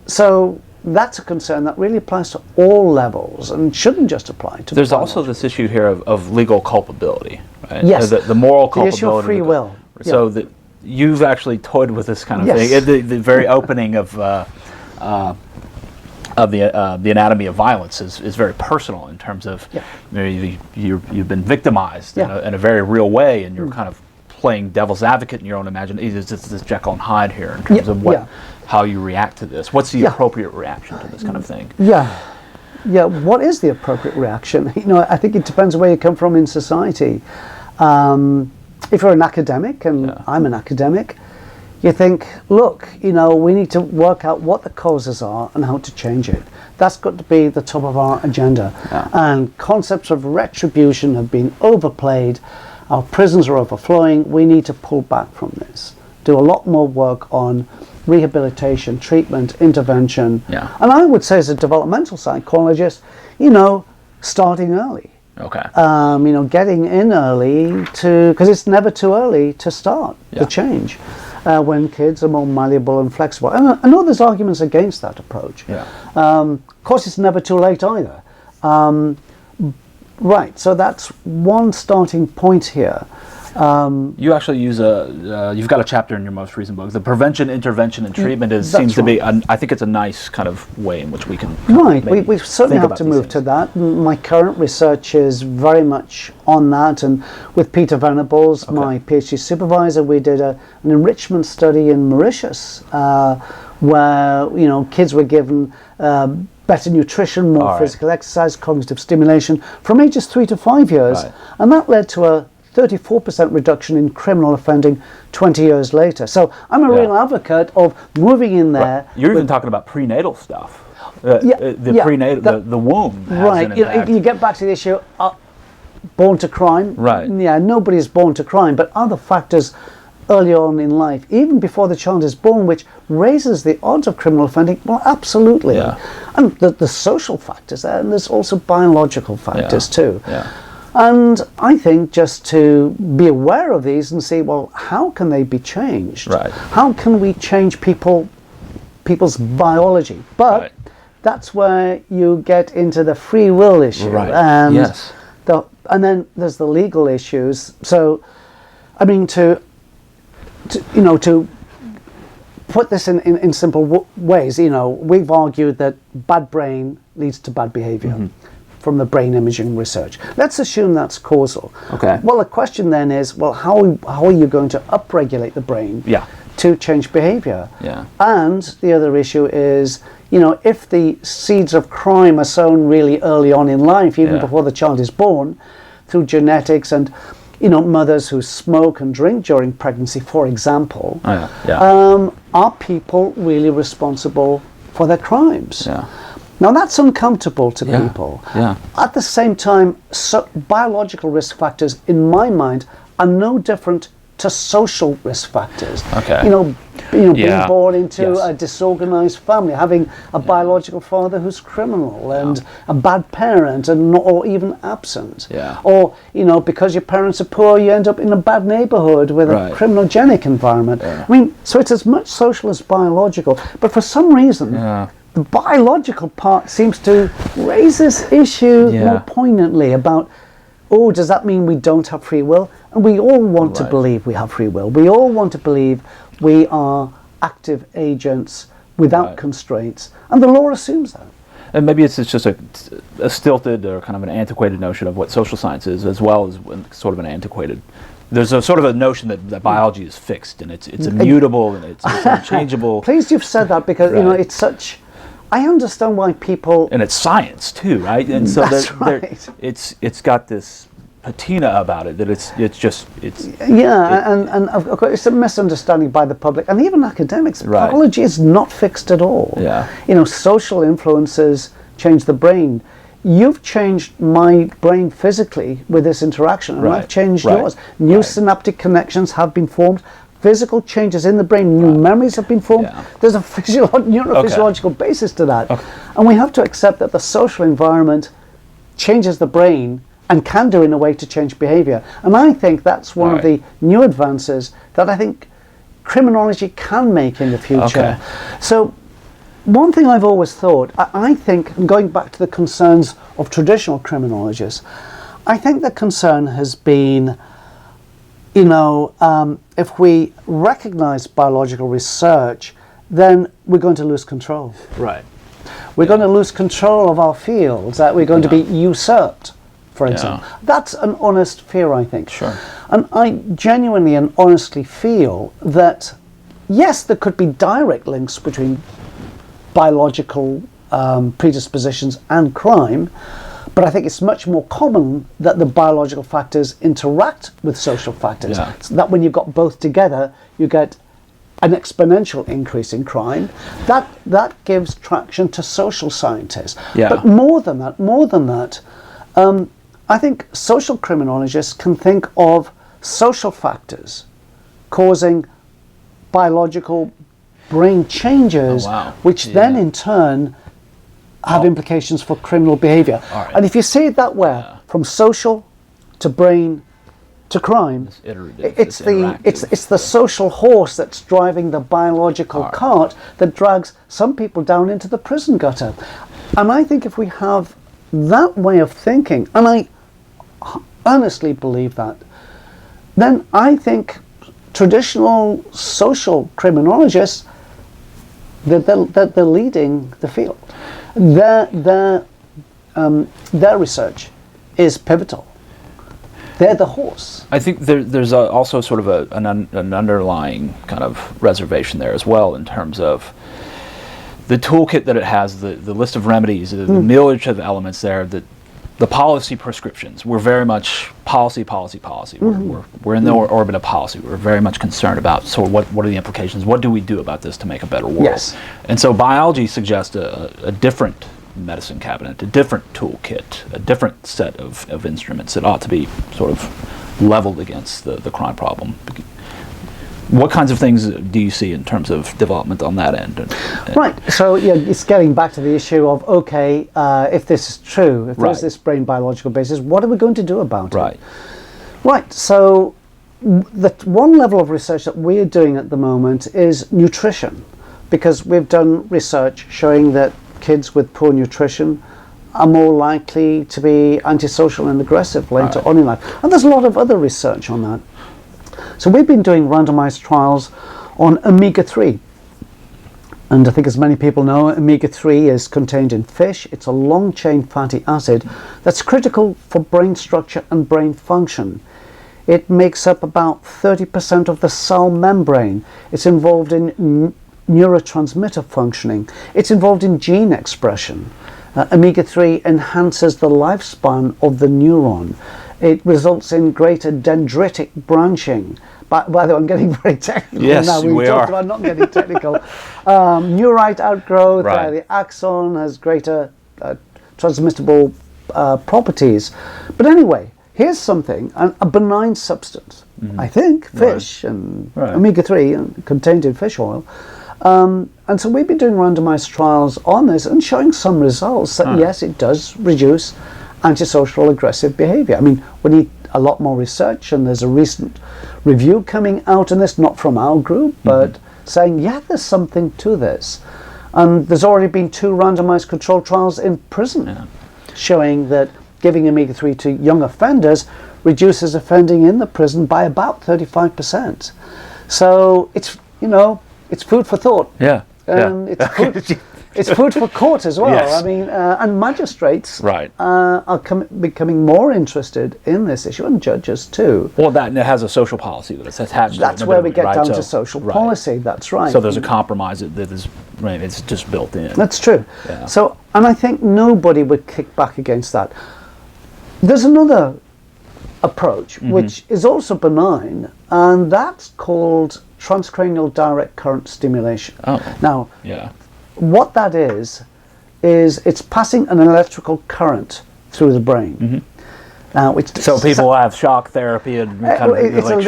So that's a concern that really applies to all levels and shouldn't just apply to There's also this issue here of legal culpability, right? Yes. The moral culpability. The issue of free will. So that you've actually toyed with this kind of thing. The very opening of the anatomy of violence is very personal in terms of you've been victimized in a very real way, and you're kind of playing devil's advocate in your own imagination. It's this Jekyll and Hyde here in terms of how you react to this. What's the appropriate reaction to this kind of thing? What is the appropriate reaction? I think it depends where you come from in society. If you're an academic, and I'm an academic, you think, look, we need to work out what the causes are and how to change it. That's got to be the top of our agenda. And concepts of retribution have been overplayed. Our prisons are overflowing. We need to pull back from this. Do a lot more work on rehabilitation, treatment, intervention. And I would say as a developmental psychologist, starting early. Getting in early because it's never too early to start the change when kids are more malleable and flexible. And I know there's arguments against that approach. Of course, it's never too late either. Right, so that's one starting point here. You actually use you've got a chapter in your most recent book. The prevention, intervention, and treatment seems to be, I think it's a nice kind of way in which we can we certainly have to move to that. My current research is very much on that, and with Peter Venables, my PhD supervisor, we did an enrichment study in Mauritius where kids were given better nutrition, more physical exercise, cognitive stimulation from ages 3 to 5 years, and that led to a 34% reduction in criminal offending 20 years later. So I'm a real advocate of moving in there. You're even talking about prenatal stuff. The womb. Has you get back to the issue, born to crime. Nobody is born to crime, but other factors early on in life, even before the child is born, which raises the odds of criminal offending, well, absolutely. And the social factors there, and there's also biological factors too. And I think just to be aware of these and see, well, how can they be changed? How can we change people's biology? But that's where you get into the free will issue. And and then there's the legal issues. So, I mean, to put this in simple ways, we've argued that bad brain leads to bad behavior. From the brain imaging research. Let's assume that's causal. Well, the question then is, well, how are you going to upregulate the brain to change behavior? And the other issue is, if the seeds of crime are sown really early on in life, even before the child is born, through genetics and, mothers who smoke and drink during pregnancy, for example, are people really responsible for their crimes? Now that's uncomfortable to people. At the same time, biological risk factors, in my mind, are no different to social risk factors. Okay. Being born into Yes. a disorganized family, having a biological father who's criminal, and a bad parent, or even absent. Yeah. Or, because your parents are poor, you end up in a bad neighborhood with Right. a criminogenic environment. Yeah. I mean, so it's as much social as biological. But for some reason, the biological part seems to raise this issue more poignantly about, does that mean we don't have free will? And we all want to believe we have free will. We all want to believe we are active agents without constraints. And the law assumes that. And maybe it's just a stilted or kind of an antiquated notion of what social science is, as well as sort of an antiquated. There's a sort of a notion that biology is fixed and it's immutable and it's unchangeable. Pleased you've said that, because it's such. I understand why people. And it's science too, right? And so That's right. it's got this patina about it that it's and of course it's a misunderstanding by the public and even academics. Right. Biology is not fixed at all. Yeah. Social influences change the brain. You've changed my brain physically with this interaction, and I've changed yours. New synaptic connections have been formed. Physical changes in the brain, new memories have been formed. Yeah. There's a neurophysiological basis to that. Okay. And we have to accept that the social environment changes the brain and can do in a way to change behavior. And I think that's one of the new advances that I think criminology can make in the future. Okay. So one thing I've always thought, I think, going back to the concerns of traditional criminologists, I think the concern has been, if we recognize biological research, then we're going to lose control. Right. We're going to lose control of our fields, that we're going to be usurped, for example. That's an honest fear, I think. Sure. And I genuinely and honestly feel that, yes, there could be direct links between biological predispositions and crime, but I think it's much more common that the biological factors interact with social factors. Yeah. So that when you've got both together, you get an exponential increase in crime. That gives traction to social scientists. Yeah. But more than that, I think social criminologists can think of social factors causing biological brain changes, which then in turn have implications for criminal behavior. Right. And if you see it that way, from social to brain to crime, it's the social horse that's driving the biological cart that drags some people down into the prison gutter. And I think if we have that way of thinking, and I honestly believe that, then I think traditional social criminologists, they're leading the field. Their research is pivotal. They're the horse. I think there's also sort of an underlying kind of reservation there as well, in terms of the toolkit that it has, the list of remedies, the millage of elements there, the policy prescriptions. We're very much policy. We're in the orbit of policy. We're very much concerned about, so what are the implications? What do we do about this to make a better world? Yes. And so biology suggests a different medicine cabinet, a different toolkit, a different set of instruments that ought to be sort of leveled against the crime problem. What kinds of things do you see in terms of development on that end? Right, so it's getting back to the issue of, if this is true, if there's this brain biological basis, what are we going to do about it? Right, so the one level of research that we're doing at the moment is nutrition, because we've done research showing that kids with poor nutrition are more likely to be antisocial and aggressive later on in life. And there's a lot of other research on that. So we've been doing randomized trials on omega-3. And I think, as many people know, omega-3 is contained in fish. It's a long-chain fatty acid that's critical for brain structure and brain function. It makes up about 30% of the cell membrane. It's involved in neurotransmitter functioning. It's involved in gene expression. Omega-3 enhances the lifespan of the neuron. It results in greater dendritic branching. By the way, I'm getting very technical now. We talked are. about not getting technical. Neurite outgrowth, the axon has greater transmissible properties. But anyway, here's something, a benign substance, I think, fish and omega-3 contained in fish oil. And so we've been doing randomized trials on this and showing some results that, yes, it does reduce antisocial aggressive behavior. I mean, we need a lot more research, and there's a recent review coming out on this, not from our group, but saying, yeah, there's something to this. And there's already been 2 randomized controlled trials in prison showing that giving omega-3 to young offenders reduces offending in the prison by about 35%. So it's, you know, it's food for thought. Yeah. It's food for court as well. Yes. I mean, and magistrates are becoming more interested in this issue, and judges too. Well, that has a social policy that's attached to it. That's where we get down to social policy. That's right. So there's a compromise that is, it's just built in. That's true. Yeah. So, and I think nobody would kick back against that. There's another approach which is also benign, and that's called transcranial direct current stimulation. Now, what that is it's passing an electrical current through the brain. Now, so people have shock therapy and kind of it's like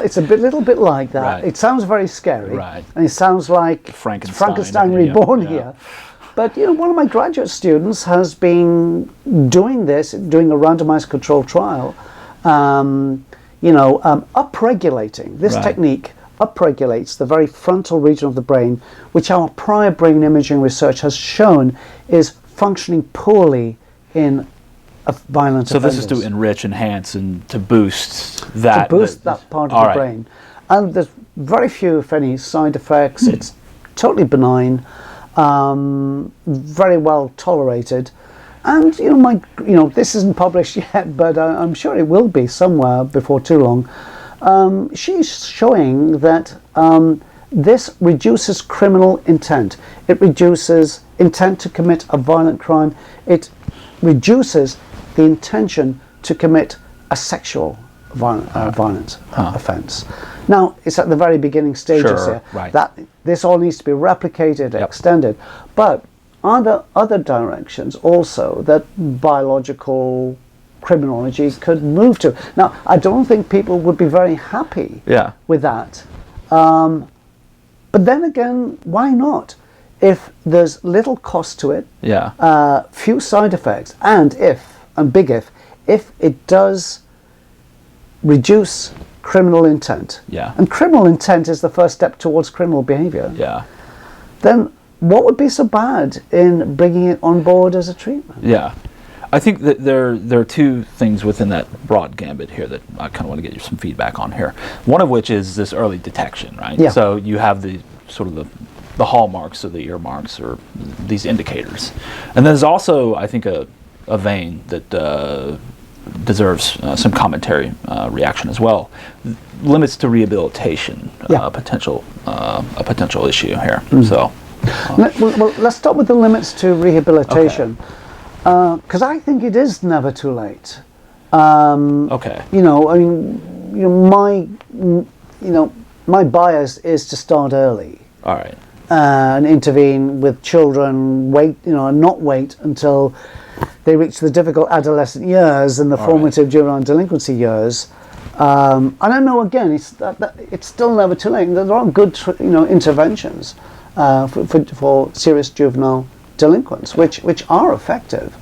it's a little bit like that. It sounds very scary, and it sounds like Frankenstein reborn here. But you know, one of my graduate students has been doing this, doing a randomized control trial. Upregulating this technique upregulates the very frontal region of the brain, which our prior brain imaging research has shown is functioning poorly in violent offenders. So this is to enrich, enhance, and to boost that. To boost that part of the brain. And there's very few, if any, side effects. It's totally benign, very well tolerated. And this isn't published yet, but I'm sure it will be somewhere before too long. She's showing that this reduces criminal intent. It reduces intent to commit a violent crime. It reduces the intention to commit a sexual violent offence. Now, it's at the very beginning stages here. That this all needs to be replicated, extended. But are there other directions also that biological criminology could move to? Now, I don't think people would be very happy with that. But then again, why not? If there's little cost to it, few side effects, and big if it does reduce criminal intent, and criminal intent is the first step towards criminal behavior, then what would be so bad in bringing it on board as a treatment? I think that there are 2 things within that broad gambit here that I kind of want to get you some feedback on here. One of which is this early detection, right? So you have the sort of the hallmarks or the earmarks or these indicators. And there's also, I think, a vein that deserves some commentary reaction as well. Limits to rehabilitation, a potential issue here. So. Well, let's start with the limits to rehabilitation, because I think it is never too late. My bias is to start early. And intervene with children. And not wait until they reach the difficult adolescent years and the formative juvenile delinquency years. And I know again, it's still never too late. There are good, interventions. For serious juvenile delinquents, which are effective,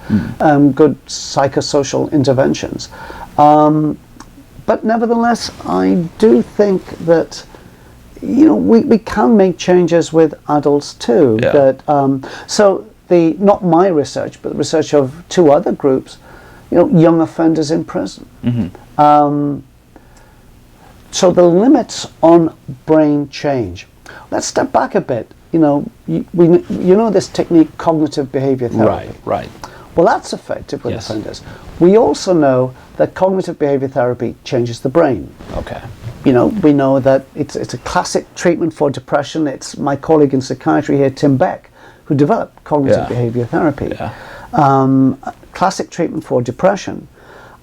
good psychosocial interventions. But nevertheless, I do think that we can make changes with adults too. That so not my research, but the research of 2 other groups, young offenders in prison. So the limits on brain change. Let's step back a bit. This technique, cognitive behavior therapy. Well, that's effective with offenders. We also know that cognitive behavior therapy changes the brain. We know that it's a classic treatment for depression. It's my colleague in psychiatry here, Tim Beck, who developed cognitive behavior therapy. Classic treatment for depression.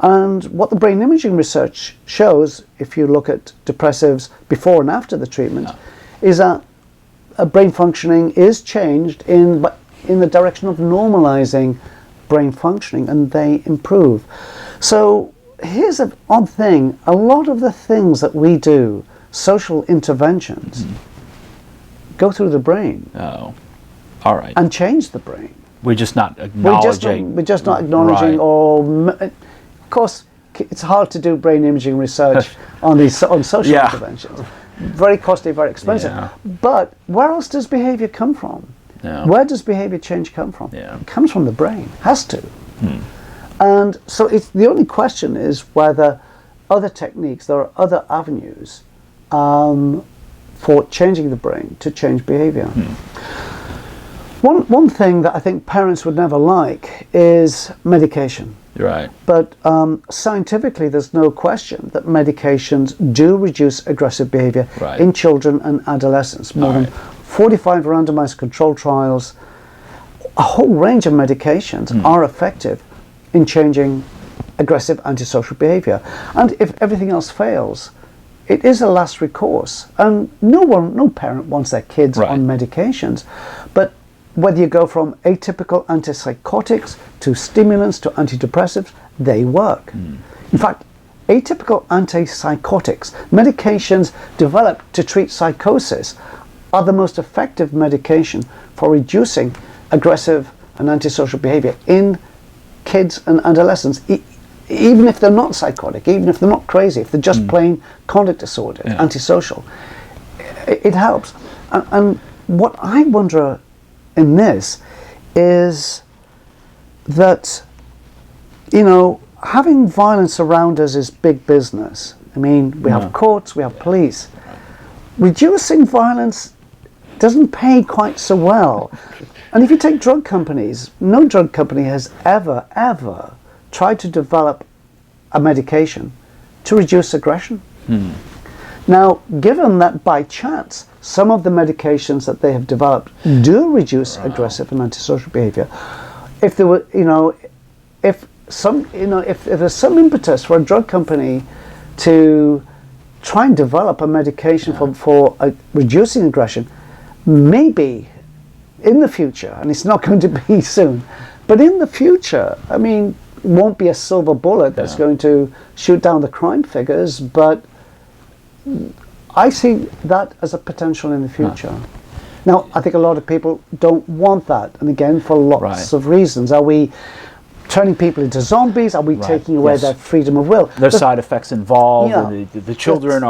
And what the brain imaging research shows, if you look at depressives before and after the treatment, is that brain functioning is changed in the direction of normalizing brain functioning, and they improve. So here's an odd thing. A lot of the things that we do, social interventions, go through the brain. Oh, all right. And change the brain. We're just not acknowledging. We're just not acknowledging, right. of course, it's hard to do brain imaging research on social Yeah. interventions. Very costly, very expensive. Yeah. But where else does behavior come from? Yeah. Where does behavior change come from? Yeah. It comes from the brain. Has to. And so the only question is whether other techniques, there are other avenues for changing the brain to change behavior. One thing that I think parents would never like is medication. Right. But scientifically, there's no question that medications do reduce aggressive behavior Right. in children and adolescents. More than 45 randomized control trials, a whole range of medications are effective in changing aggressive antisocial behavior. And if everything else fails, it is a last recourse. And no parent wants their kids Right. on medications. But whether you go from atypical antipsychotics to stimulants to antidepressives, they work. In fact, atypical antipsychotics, medications developed to treat psychosis, are the most effective medication for reducing aggressive and antisocial behavior in kids and adolescents, even if they're not psychotic, even if they're not crazy, if they're just plain conduct disorder, antisocial. It helps. And what I wonder in this is that, having violence around us is big business. I mean, we have courts, we have police. Reducing violence doesn't pay quite so well. And if you take drug companies, no drug company has ever tried to develop a medication to reduce aggression. Now, given that by chance some of the medications that they have developed do reduce aggressive and antisocial behavior, if there were, if there's some impetus for a drug company to try and develop a medication for reducing aggression, maybe in the future, and it's not going to be soon, but in the future, I mean, it won't be a silver bullet that's going to shoot down the crime figures, but I see that as a potential in the future. Now, I think a lot of people don't want that, and again, for lots of reasons. Are we turning people into zombies? Are we taking away their freedom of will? There's side effects involved. Yeah. The children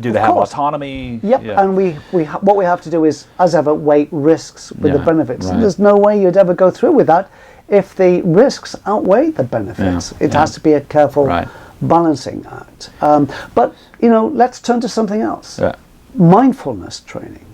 do they have autonomy? Yep. Yeah. And what we have to do is, as ever, weigh risks with the benefits. And there's no way you'd ever go through with that if the risks outweigh the benefits. It has to be a careful balancing act. But let's turn to something else. Mindfulness training.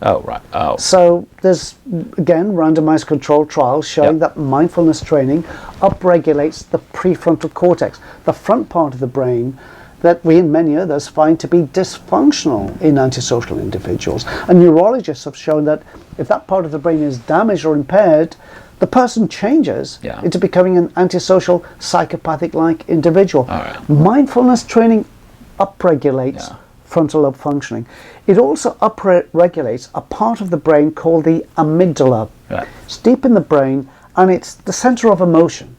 So there's, again, randomized controlled trials showing that mindfulness training upregulates the prefrontal cortex, the front part of the brain that we and many others find to be dysfunctional in antisocial individuals. And neurologists have shown that if that part of the brain is damaged or impaired, the person changes into becoming an antisocial, psychopathic-like individual. Mindfulness training upregulates frontal lobe functioning. It also upregulates a part of the brain called the amygdala. It's deep in the brain, and it's the center of emotion.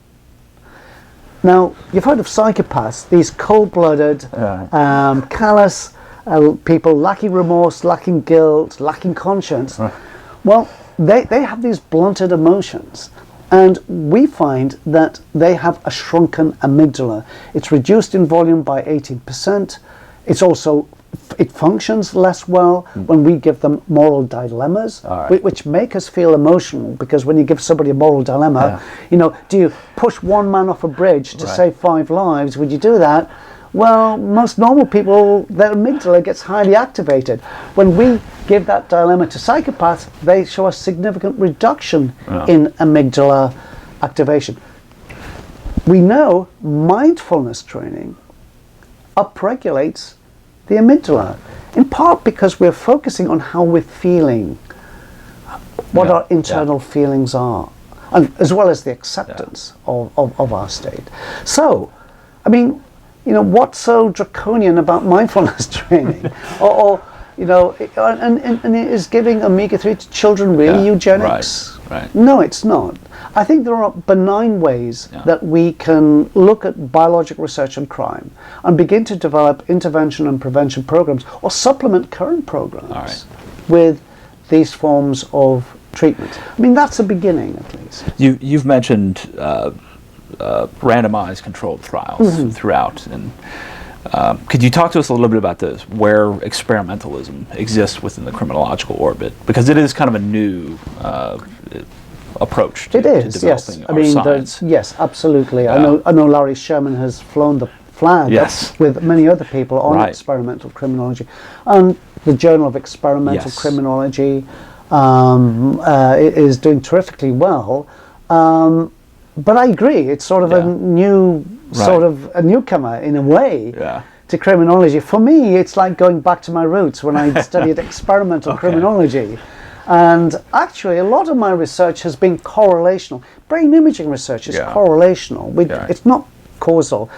Now, you've heard of psychopaths, these cold-blooded, callous people lacking remorse, lacking guilt, lacking conscience. Well, they have these blunted emotions, and we find that they have a shrunken amygdala. It's reduced in volume by 18%. It functions less well when we give them moral dilemmas, which make us feel emotional, because when you give somebody a moral dilemma, do you push one man off a bridge to save 5 lives? Would you do that? Well, most normal people, their amygdala gets highly activated. When we give that dilemma to psychopaths, they show a significant reduction in amygdala activation. We know mindfulness training upregulates the amygdala, in part because we're focusing on how we're feeling, what our internal feelings are, and as well as the acceptance of our state. So, I mean, what's so draconian about mindfulness training? and is giving omega-3 to children really eugenics? Right. No, it's not. I think there are benign ways Yeah. that we can look at biological research on crime and begin to develop intervention and prevention programs or supplement current programs All right. with these forms of treatment. I mean, that's a beginning, at least. You've mentioned randomized controlled trials throughout, and could you talk to us a little bit about this, where experimentalism exists within the criminological orbit? Because it is kind of a new approach to, It is, to yes. developing I our mean, science. yes, absolutely. Yeah. I know Larry Sherman has flown the flag Yes. with many other people on Right. experimental criminology. And the Journal of Experimental Yes. Criminology is doing terrifically well. But I agree, it's sort of Yeah. a new, Right. sort of a newcomer in a way. Yeah. To criminology. For me, it's like going back to my roots when I studied experimental Okay. criminology. And actually, a lot of my research has been correlational. Brain imaging research is Yeah. correlational. Yeah. It's not causal.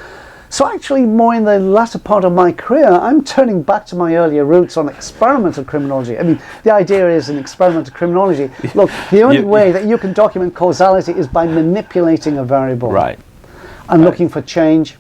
So actually, more in the latter part of my career, I'm turning back to my earlier roots on experimental criminology. I mean, the idea is in experimental criminology, look, the only way that you can document causality is by manipulating a variable. Right. And looking for change,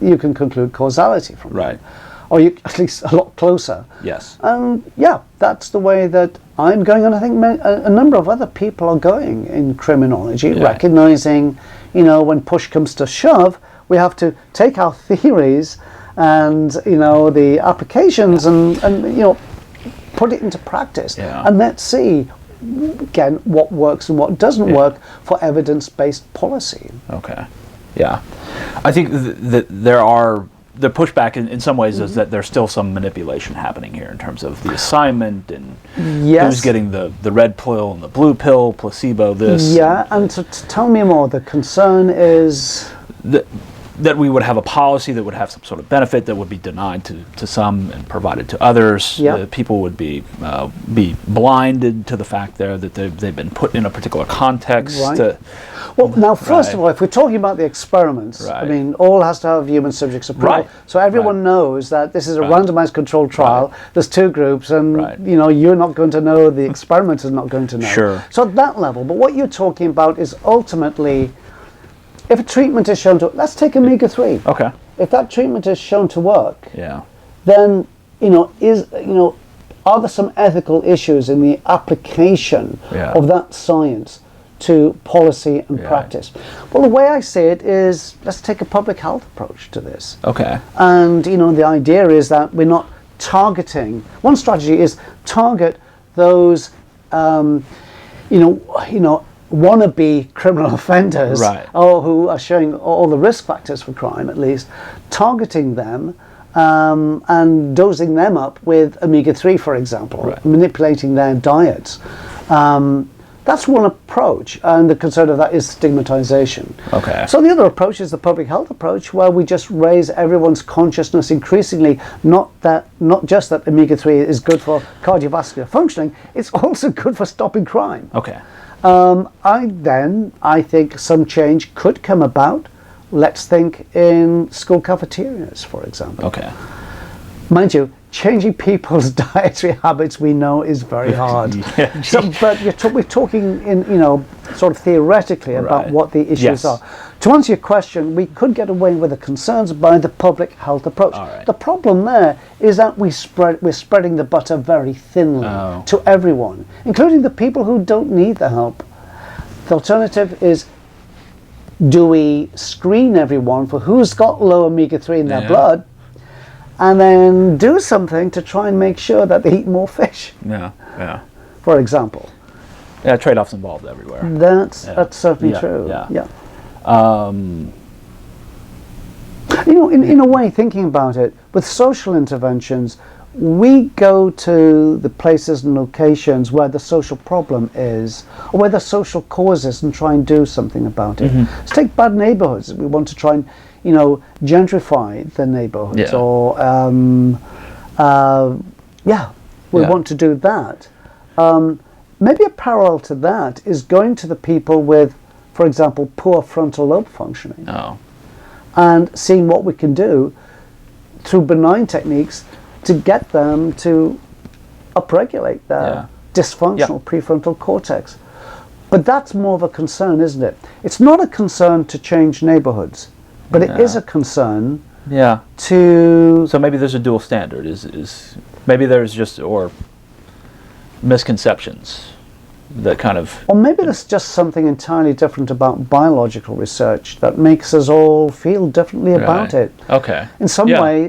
you can conclude causality from Right. that. Or you, at least a lot closer. Yes. And yeah, that's the way that I'm going, and I think a number of other people are going in criminology, Yeah. recognizing, when push comes to shove, we have to take our theories and, the applications and put it into practice. Yeah. And let's see, again, what works and what doesn't Yeah. work for evidence-based policy. Okay. Yeah. I think that the pushback in some ways is that there's still some manipulation happening here in terms of the assignment and Yes. who's getting the red pill and the blue pill, placebo, this. Yeah, and to tell me more, the concern is... That we would have a policy that would have some sort of benefit that would be denied to some and provided to others. Yeah. People would be blinded to the fact there that they've been put in a particular context. Right. Well, now, first Right. of all, if we're talking about the experiments, I Right. mean, all has to have human subjects approval. Right. So everyone Right. knows that this is a Right. randomized controlled trial. Right. There's two groups, and Right. you're not going to know, the experimenter is not going to know. Sure. So at that level, but what you're talking about is ultimately, if a treatment is shown to, let's take omega-3. Okay. If that treatment is shown to work, Yeah. then are there some ethical issues in the application Yeah. of that science to policy and Yeah. practice? Well, the way I see it is, let's take a public health approach to this. Okay. And the idea is that we're not targeting. One strategy is target those wannabe criminal offenders, Right. or who are showing all the risk factors for crime, at least, targeting them and dosing them up with omega-3, for example, Right. manipulating their diets. That's one approach, and the concern of that is stigmatization. Okay. So the other approach is the public health approach, where we just raise everyone's consciousness increasingly, not just that omega-3 is good for cardiovascular functioning, it's also good for stopping crime. Okay. I think some change could come about. Let's think in school cafeterias, for example. Okay. Mind you, changing people's dietary habits, we know, is very hard. Yeah. But we're talking in, sort of theoretically about Right. what the issues Yes. are. To answer your question, we could get away with the concerns by the public health approach. All right. The problem there is that we're spreading the butter very thinly to everyone, including the people who don't need the help. The alternative is, do we screen everyone for who's got low omega-3 in their Yeah. blood, and then do something to try and make sure that they eat more fish, Yeah. Yeah. for example? Yeah. Trade-offs involved everywhere. That's certainly Yeah, true. yeah. In a way, thinking about it, with social interventions, we go to the places and locations where the social problem is, or where the social cause is, and try and do something about it. Let's take bad neighborhoods. We want to try and, gentrify the neighborhoods, Yeah. or we Yeah. want to do that. Maybe a parallel to that is going to the people with, for example, poor frontal lobe functioning, Oh. and seeing what we can do through benign techniques to get them to upregulate their dysfunctional prefrontal cortex. But that's more of a concern, isn't it? It's not a concern to change neighborhoods, but it is a concern to... So maybe there's a dual standard. Is maybe there's just, or misconceptions that kind of... Or maybe there's just something entirely different about biological research that makes us all feel differently about it. Okay. In some way,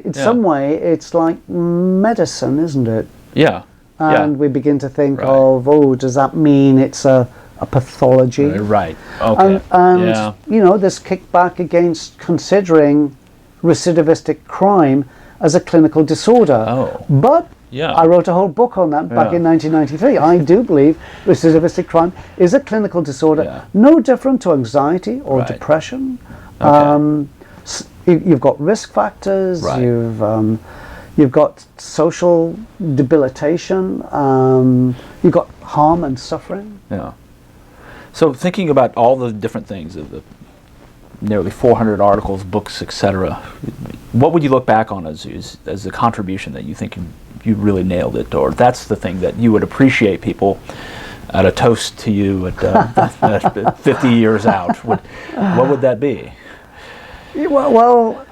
it's like medicine, isn't it? Yeah. And we begin to think of, oh, does that mean it's a pathology? Right. Okay. And you know, this kickback against considering recidivistic crime as a clinical disorder. Oh. But I wrote a whole book on that back in 1993. I do believe recidivistic crime is a clinical disorder, no different to anxiety or depression. Okay. You've got risk factors. You've got social debilitation. You've got harm and suffering. Yeah. So thinking about all the different things, of the nearly 400 articles, books, etc., what would you look back on as a contribution that you think you really nailed it, or that's the thing that you would appreciate people at a toast to you at 50 years out? What would that be? Well,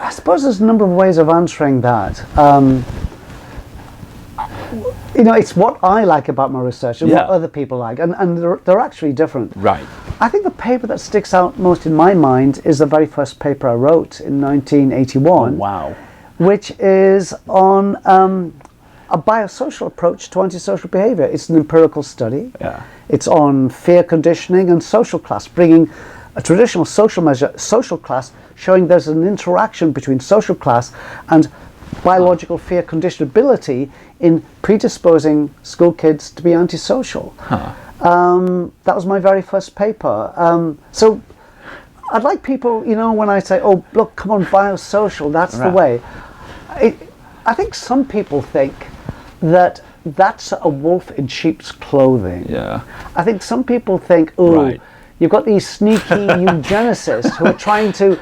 I suppose there's a number of ways of answering that. You know, it's what I like about my research and what other people like, and they're actually different. Right. I think the paper that sticks out most in my mind is the very first paper I wrote in 1981. Oh, wow. Which is on a biosocial approach to antisocial behavior. It's an empirical study. Yeah. It's on fear conditioning and social class, bringing a traditional social measure, social class, showing there's an interaction between social class and biological fear conditionability in predisposing school kids to be antisocial. That was my very first paper. So I'd like people, you know, when I say, oh, look, come on, biosocial, that's the way. I think some people think that that's a wolf in sheep's clothing. Yeah. I think some people think, oh, you've got these sneaky eugenicists who are trying to,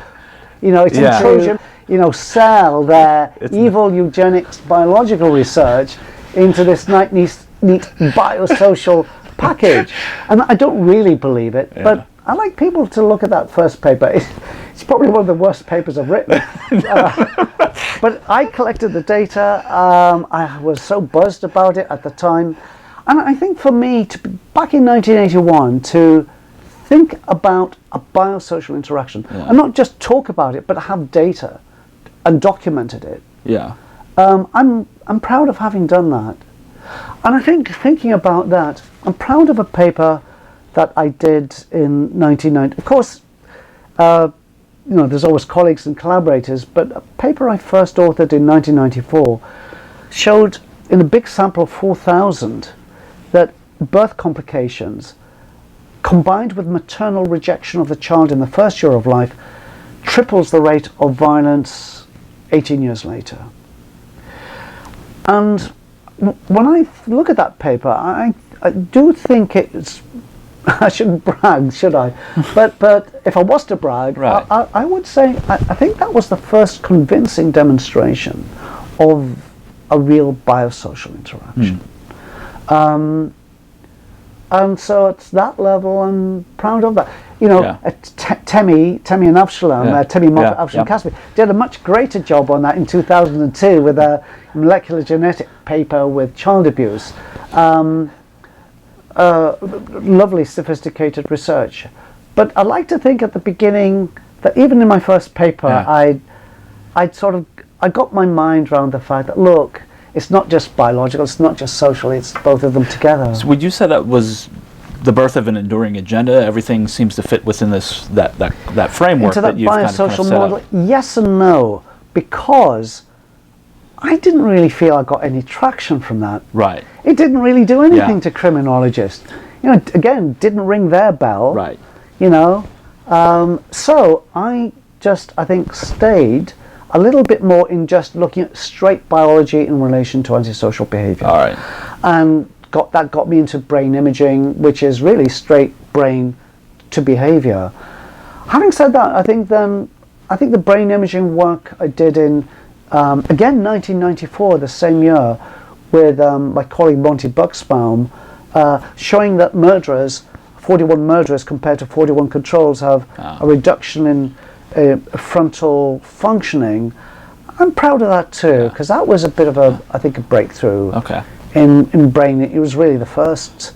you know, it's a Trojan, you know, sell their evil eugenics biological research into this neat biosocial package. And I don't really believe it, but I like people to look at that first paper. It's probably one of the worst papers I've written. But I collected the data. I was so buzzed about it at the time. And I think for me, back in 1981, to think about a biosocial interaction, and not just talk about it, but have data and documented it. Yeah. I'm proud of having done that. And I think thinking about that, I'm proud of a paper that I did in 1990. Of course, you know, there's always colleagues and collaborators, but a paper I first authored in 1994 showed in a big sample of 4,000 that birth complications combined with maternal rejection of the child in the first year of life triples the rate of violence 18 years later. And when I look at that paper, I do think it's, I shouldn't brag, should I? But if I was to brag, I would say I think that was the first convincing demonstration of a real biosocial interaction. And so at that level, I'm proud of that. You know, Temi and Avshalom, Temi Moffat, Avshalom Caspi, did a much greater job on that in 2002 with a molecular genetic paper with child abuse. Lovely, sophisticated research. But I like to think at the beginning that even in my first paper, I got my mind around the fact that, look, it's not just biological, it's not just social, it's both of them together. So would you say that was the birth of an enduring agenda? Everything seems to fit within this that framework into that you've biosocial model? Yes and no, because I didn't really feel I got any traction from that. Right. It didn't really do anything to criminologists. You know, again, didn't ring their bell. Right. You know, so I think stayed a little bit more in just looking at straight biology in relation to antisocial behavior. All right. And that got me into brain imaging, which is really straight brain to behavior. Having said that, I think the brain imaging work I did in again 1994, the same year, with my colleague Monty Buxbaum, showing that murderers 41 murderers compared to 41 controls have a reduction in frontal functioning. I'm proud of that too, because that was a bit of I think, a breakthrough in brain. It was really the first,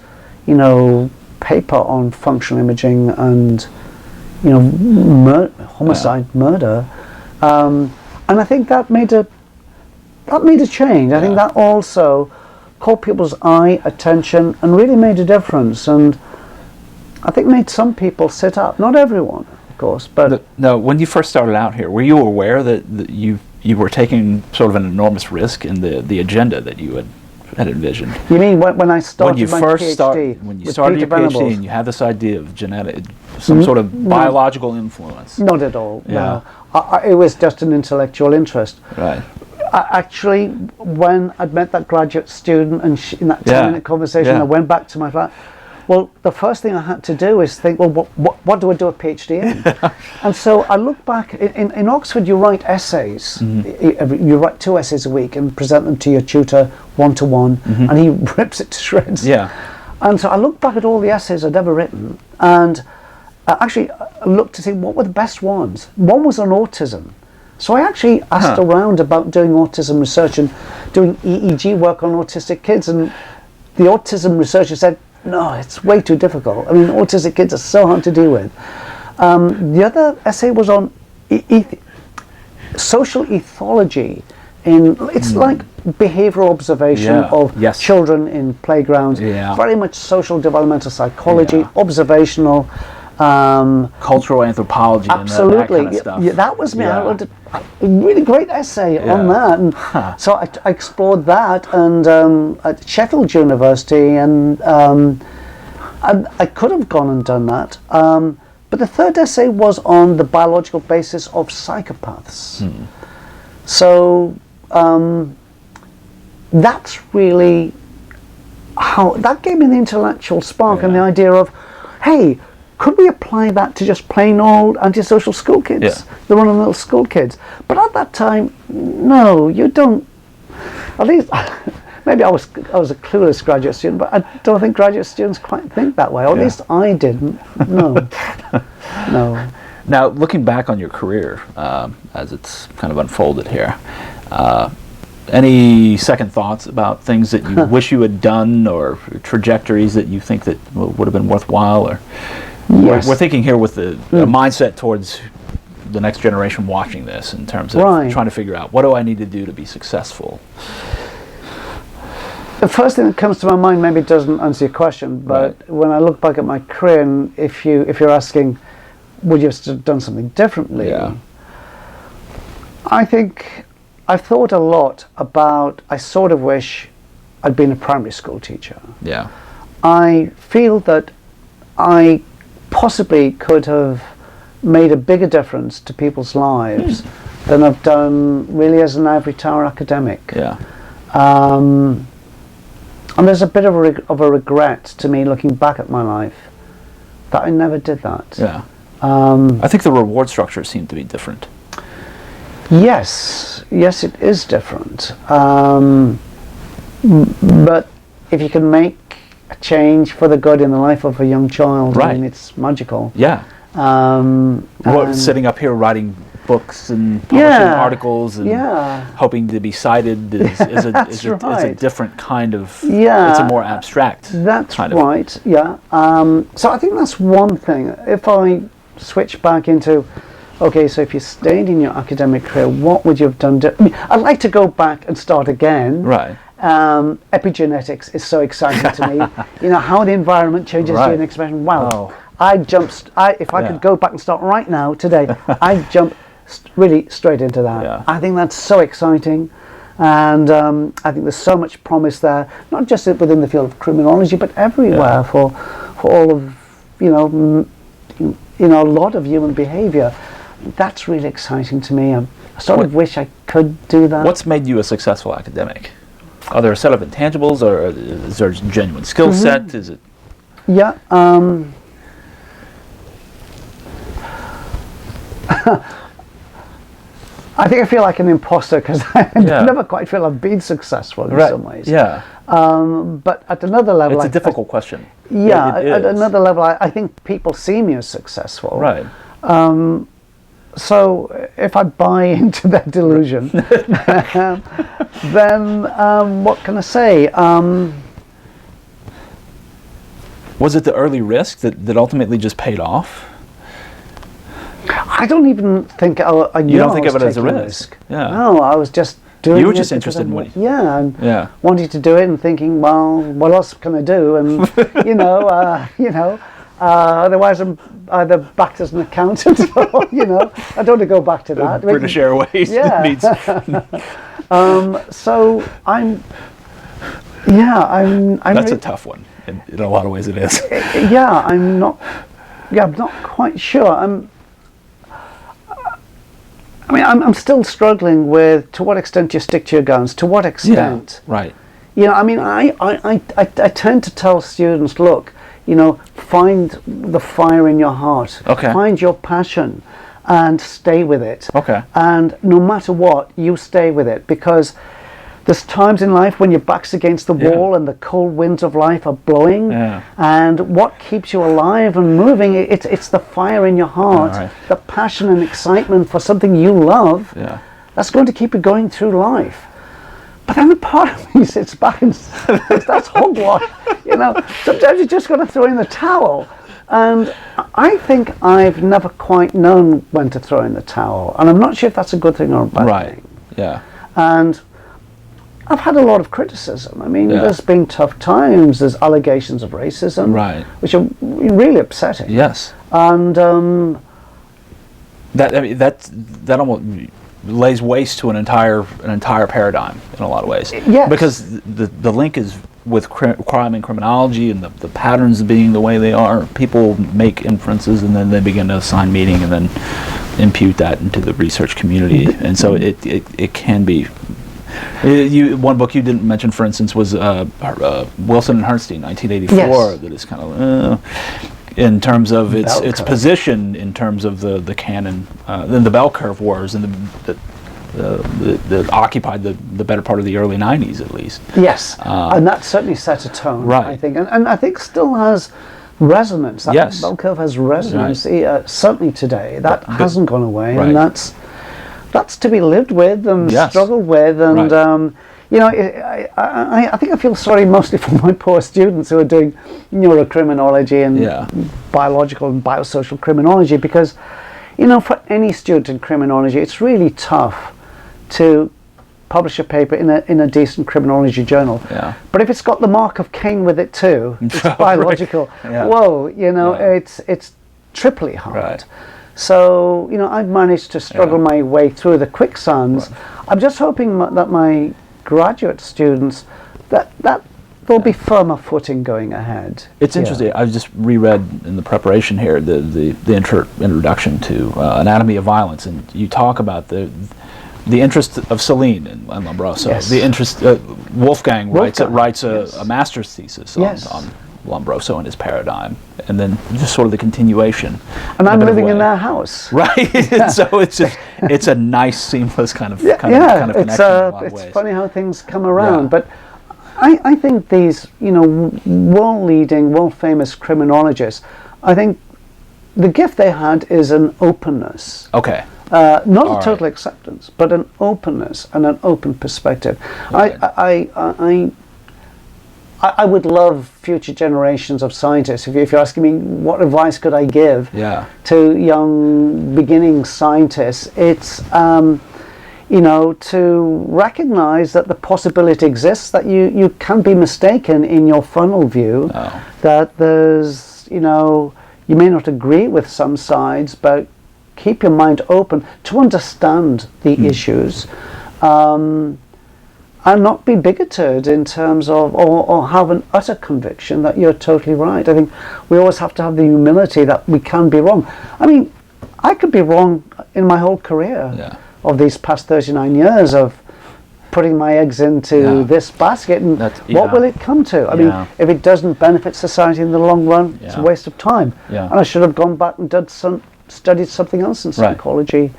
paper on functional imaging and, homicide, murder, and I think that made a change. I think that also caught people's attention, and really made a difference. And I think made some people sit up. Not everyone, of course, but no. When you first started out here, were you aware that you were taking sort of an enormous risk in the agenda that you had envisioned? You mean when I started my PhD? When you started your PhD and you had this idea of genetic, some sort of biological influence? Not at all. Yeah. No, it was just an intellectual interest. Right. Actually, when I'd met that graduate student and in that 10-minute conversation, I went back to my flat. Well, the first thing I had to do is think, well, what do I do a PhD in? And so I look back, in Oxford you write essays. You write 2 essays a week and present them to your tutor one-to-one, and he rips it to shreds. Yeah. And so I look back at all the essays I'd ever written, and actually looked to see what were the best ones. One was on autism. So I actually asked around about doing autism research and doing EEG work on autistic kids, and the autism researcher said, no, it's way too difficult. I mean, autistic kids are so hard to deal with. The other essay was on social ethology. It's like behavioral observation of children in playgrounds, very much social developmental psychology, observational, cultural anthropology, absolutely, and that kind of stuff. Yeah, that was me. I wrote a really great essay on that, and so I explored that, and at Sheffield University, and I could have gone and done that, but the third essay was on the biological basis of psychopaths. So that's really how that gave me the intellectual spark and the idea of, hey, could we apply that to just plain old antisocial school kids, the run-of-the-mill school kids? But at that time, no, you don't. At least, maybe I was a clueless graduate student, but I don't think graduate students quite think that way. Or at least I didn't. No, no. Now, looking back on your career as it's kind of unfolded here, any second thoughts about things that you wish you had done, or trajectories that you think that would have been worthwhile? Or we're thinking here with the mindset towards the next generation watching this, in terms of trying to figure out, what do I need to do to be successful? The first thing that comes to my mind maybe doesn't answer your question, but when I look back at my career, and if you're asking, would you have done something differently? I think I've thought a lot about, I sort of wish I'd been a primary school teacher. I feel that I possibly could have made a bigger difference to people's lives than I've done really as an ivory tower academic. And there's a bit of a regret to me looking back at my life that I never did that. I think the reward structure seemed to be different. Yes, it is different. But if you can make a change for the good in the life of a young child, I mean, it's magical. Sitting up here writing books and publishing articles and hoping to be cited is a different kind of, it's a more abstract kind of. So I think that's one thing. If I switch back into, okay, so if you stayed in your academic career, what would you have done? I mean, I'd like to go back and start again. Epigenetics is so exciting to me. You know, how the environment changes gene expression. Wow. If I could go back and start right now, today, I'd jump really straight into that. I think that's so exciting. And I think there's so much promise there, not just within the field of criminology, but everywhere for all of, a lot of human behavior. That's really exciting to me. I sort of wish I could do that. What's made you a successful academic? Are there a set of intangibles, or is there a genuine skill set? Is it? I think I feel like an imposter because I never quite feel I've been successful in some ways. Yeah. But at another level, It's a difficult question. Yeah, It at is. another level, I think people see me as successful. Right. So if I buy into that delusion, then what can I say? Was it the early risk that ultimately just paid off? I don't even think I You don't think of it as a risk? Yeah. No, I was just doing it. You were just because interested in what... and wanting to do it and thinking, well, what else can I do? And otherwise I'm either backed as an accountant or I don't want to go back to that. British Airways needs... So I'm That's a tough one. In a lot of ways it is. I'm not quite sure. I'm still struggling with to what extent you stick to your guns, to what extent. Yeah, right. I tend to tell students, look, find the fire in your heart. Okay. Find your passion and stay with it. Okay. And no matter what, you stay with it, because there's times in life when your back's against the wall and the cold winds of life are blowing, and what keeps you alive and moving, it's the fire in your heart, the passion and excitement for something you love, that's going to keep you going through life. But then the part of me sits back and says, that's hogwash. Sometimes you just got to throw in the towel. And I think I've never quite known when to throw in the towel. And I'm not sure if that's a good thing or a bad thing. Yeah. And I've had a lot of criticism. There's been tough times. There's allegations of racism, which are really upsetting. Yes. And that almost lays waste to an entire paradigm in a lot of ways. Yes. Because the link is with crime and criminology, and the patterns being the way they are. People make inferences, and then they begin to assign meaning, and then impute that into the research community. And so it can be. One book you didn't mention, for instance, was Wilson and Herrnstein, 1984. That is kind of in terms of its position, in terms of the canon, then the bell curve wars, and that occupied the better part of the early 90s, at least. Yes, and that certainly set a tone, I think, and I think still has resonance. That bell curve has resonance, certainly today. That hasn't gone away, and that's to be lived with and struggled with, and I think I feel sorry mostly for my poor students who are doing neurocriminology and biological and biosocial criminology, because for any student in criminology it's really tough to publish a paper in a decent criminology journal. But if it's got the mark of Cain with it too, it's biological. Whoa, it's triply hard. So, I've managed to struggle my way through the quicksands. I'm just hoping that my graduate students, that there'll be firmer footing going ahead. It's interesting. I just reread in the preparation here the introduction to Anatomy of Violence, and you talk about the interest of Celine and Lombroso. The interest Wolfgang writes a master's thesis on Lombroso and his paradigm, and then just sort of the continuation. And I'm living in their house, right? And so it's a nice, seamless kind of connection. In a lot of ways. It's funny how things come around, but I think these world-leading, world-famous criminologists, I think the gift they had is an openness. Okay. Not a total acceptance, but an openness and an open perspective. Okay. I would love future generations of scientists. If you're asking me what advice could I give to young beginning scientists, it's to recognize that the possibility exists that you can be mistaken in your funnel view, that there's, you may not agree with some sides, but keep your mind open to understand the issues. And not be bigoted in terms of, or have an utter conviction that you're totally right. I think we always have to have the humility that we can be wrong. I mean, I could be wrong in my whole career of these past 39 years of putting my eggs into this basket, and what will it come to? I mean, if it doesn't benefit society in the long run, it's a waste of time. And I should have gone back and studied something else in psychology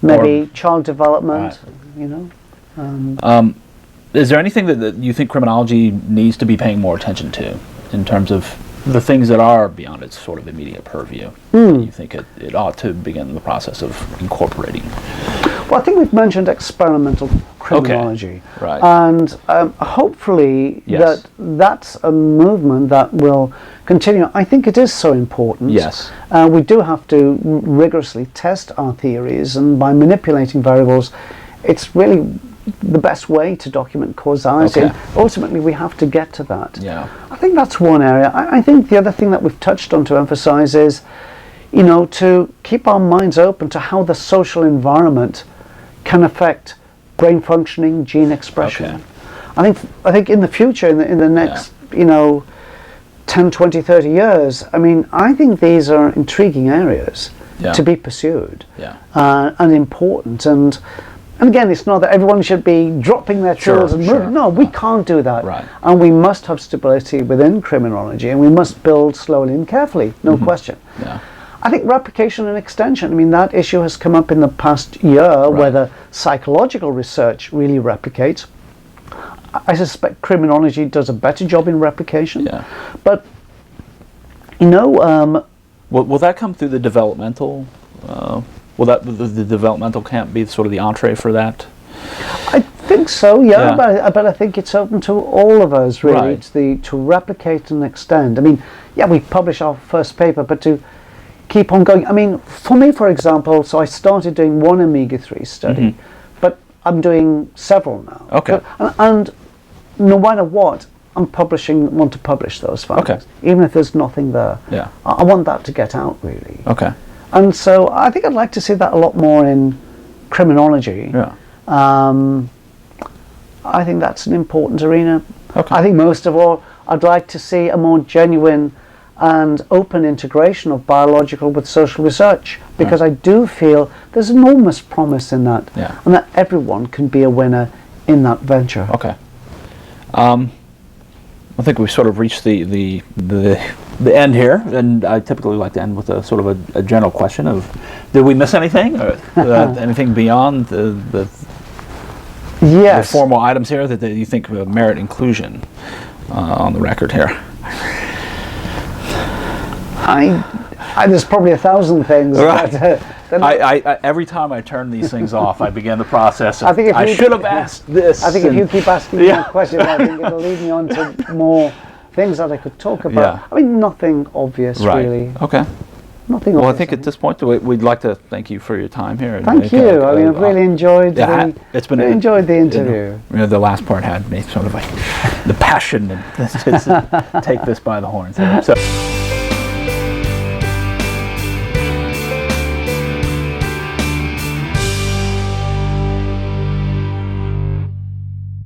maybe child development, you know. Is there anything that you think criminology needs to be paying more attention to in terms of the things that are beyond its sort of immediate purview? You think it ought to begin the process of incorporating? Well, I think we've mentioned experimental criminology. Okay. Right. And hopefully Yes. that's a movement that will continue. I think it is so important. Yes. We do have to rigorously test our theories, and by manipulating variables, it's really the best way to document causality. Okay. Ultimately, we have to get to that. Yeah. I think that's one area. I think the other thing that we've touched on to emphasize is, you know, to keep our minds open to how the social environment can affect brain functioning, gene expression. Okay. I think in the future, in the next, you know, 10, 20, 30 years, I mean, I think these are intriguing areas to be pursued and important. And again, it's not that everyone should be dropping their tools and moving. No, we can't do that. Right. And we must have stability within criminology, and we must build slowly and carefully, no question. Yeah. I think replication and extension, I mean, that issue has come up in the past year, whether psychological research really replicates. I suspect criminology does a better job in replication. Yeah. But, you know... will that come through the developmental... will that the developmental camp be sort of the entree for that? I think so, but I think it's open to all of us, really, to replicate and extend. I mean, we publish our first paper, but to keep on going. I mean, for me, for example, so I started doing one omega-3 study, but I'm doing several now. Okay. And no matter what, want to publish those findings, even if there's nothing there. Yeah. I want that to get out, really. Okay. And so I think I'd like to see that a lot more in criminology. Yeah. I think that's an important arena. Okay. I think most of all, I'd like to see a more genuine and open integration of biological with social research, because I do feel there's enormous promise in that, and that everyone can be a winner in that venture. Okay. I think we've sort of reached the end here, and I typically like to end with a sort of a general question of, did we miss anything, or anything beyond the formal items here that you think merit inclusion on the record here? There's probably 1,000 things. Right. I every time I turn these things off, I begin the process of, I should have asked this. I think if you keep asking me questions, I think it'll lead me on to more things that I could talk about. I mean, nothing obvious, really. Okay. Nothing well, obvious. I think at this point, we'd like to thank you for your time here. Thank you. I mean, I've really enjoyed enjoyed the interview. You know, the last part had me sort of like the passion and to take this by the horns. So.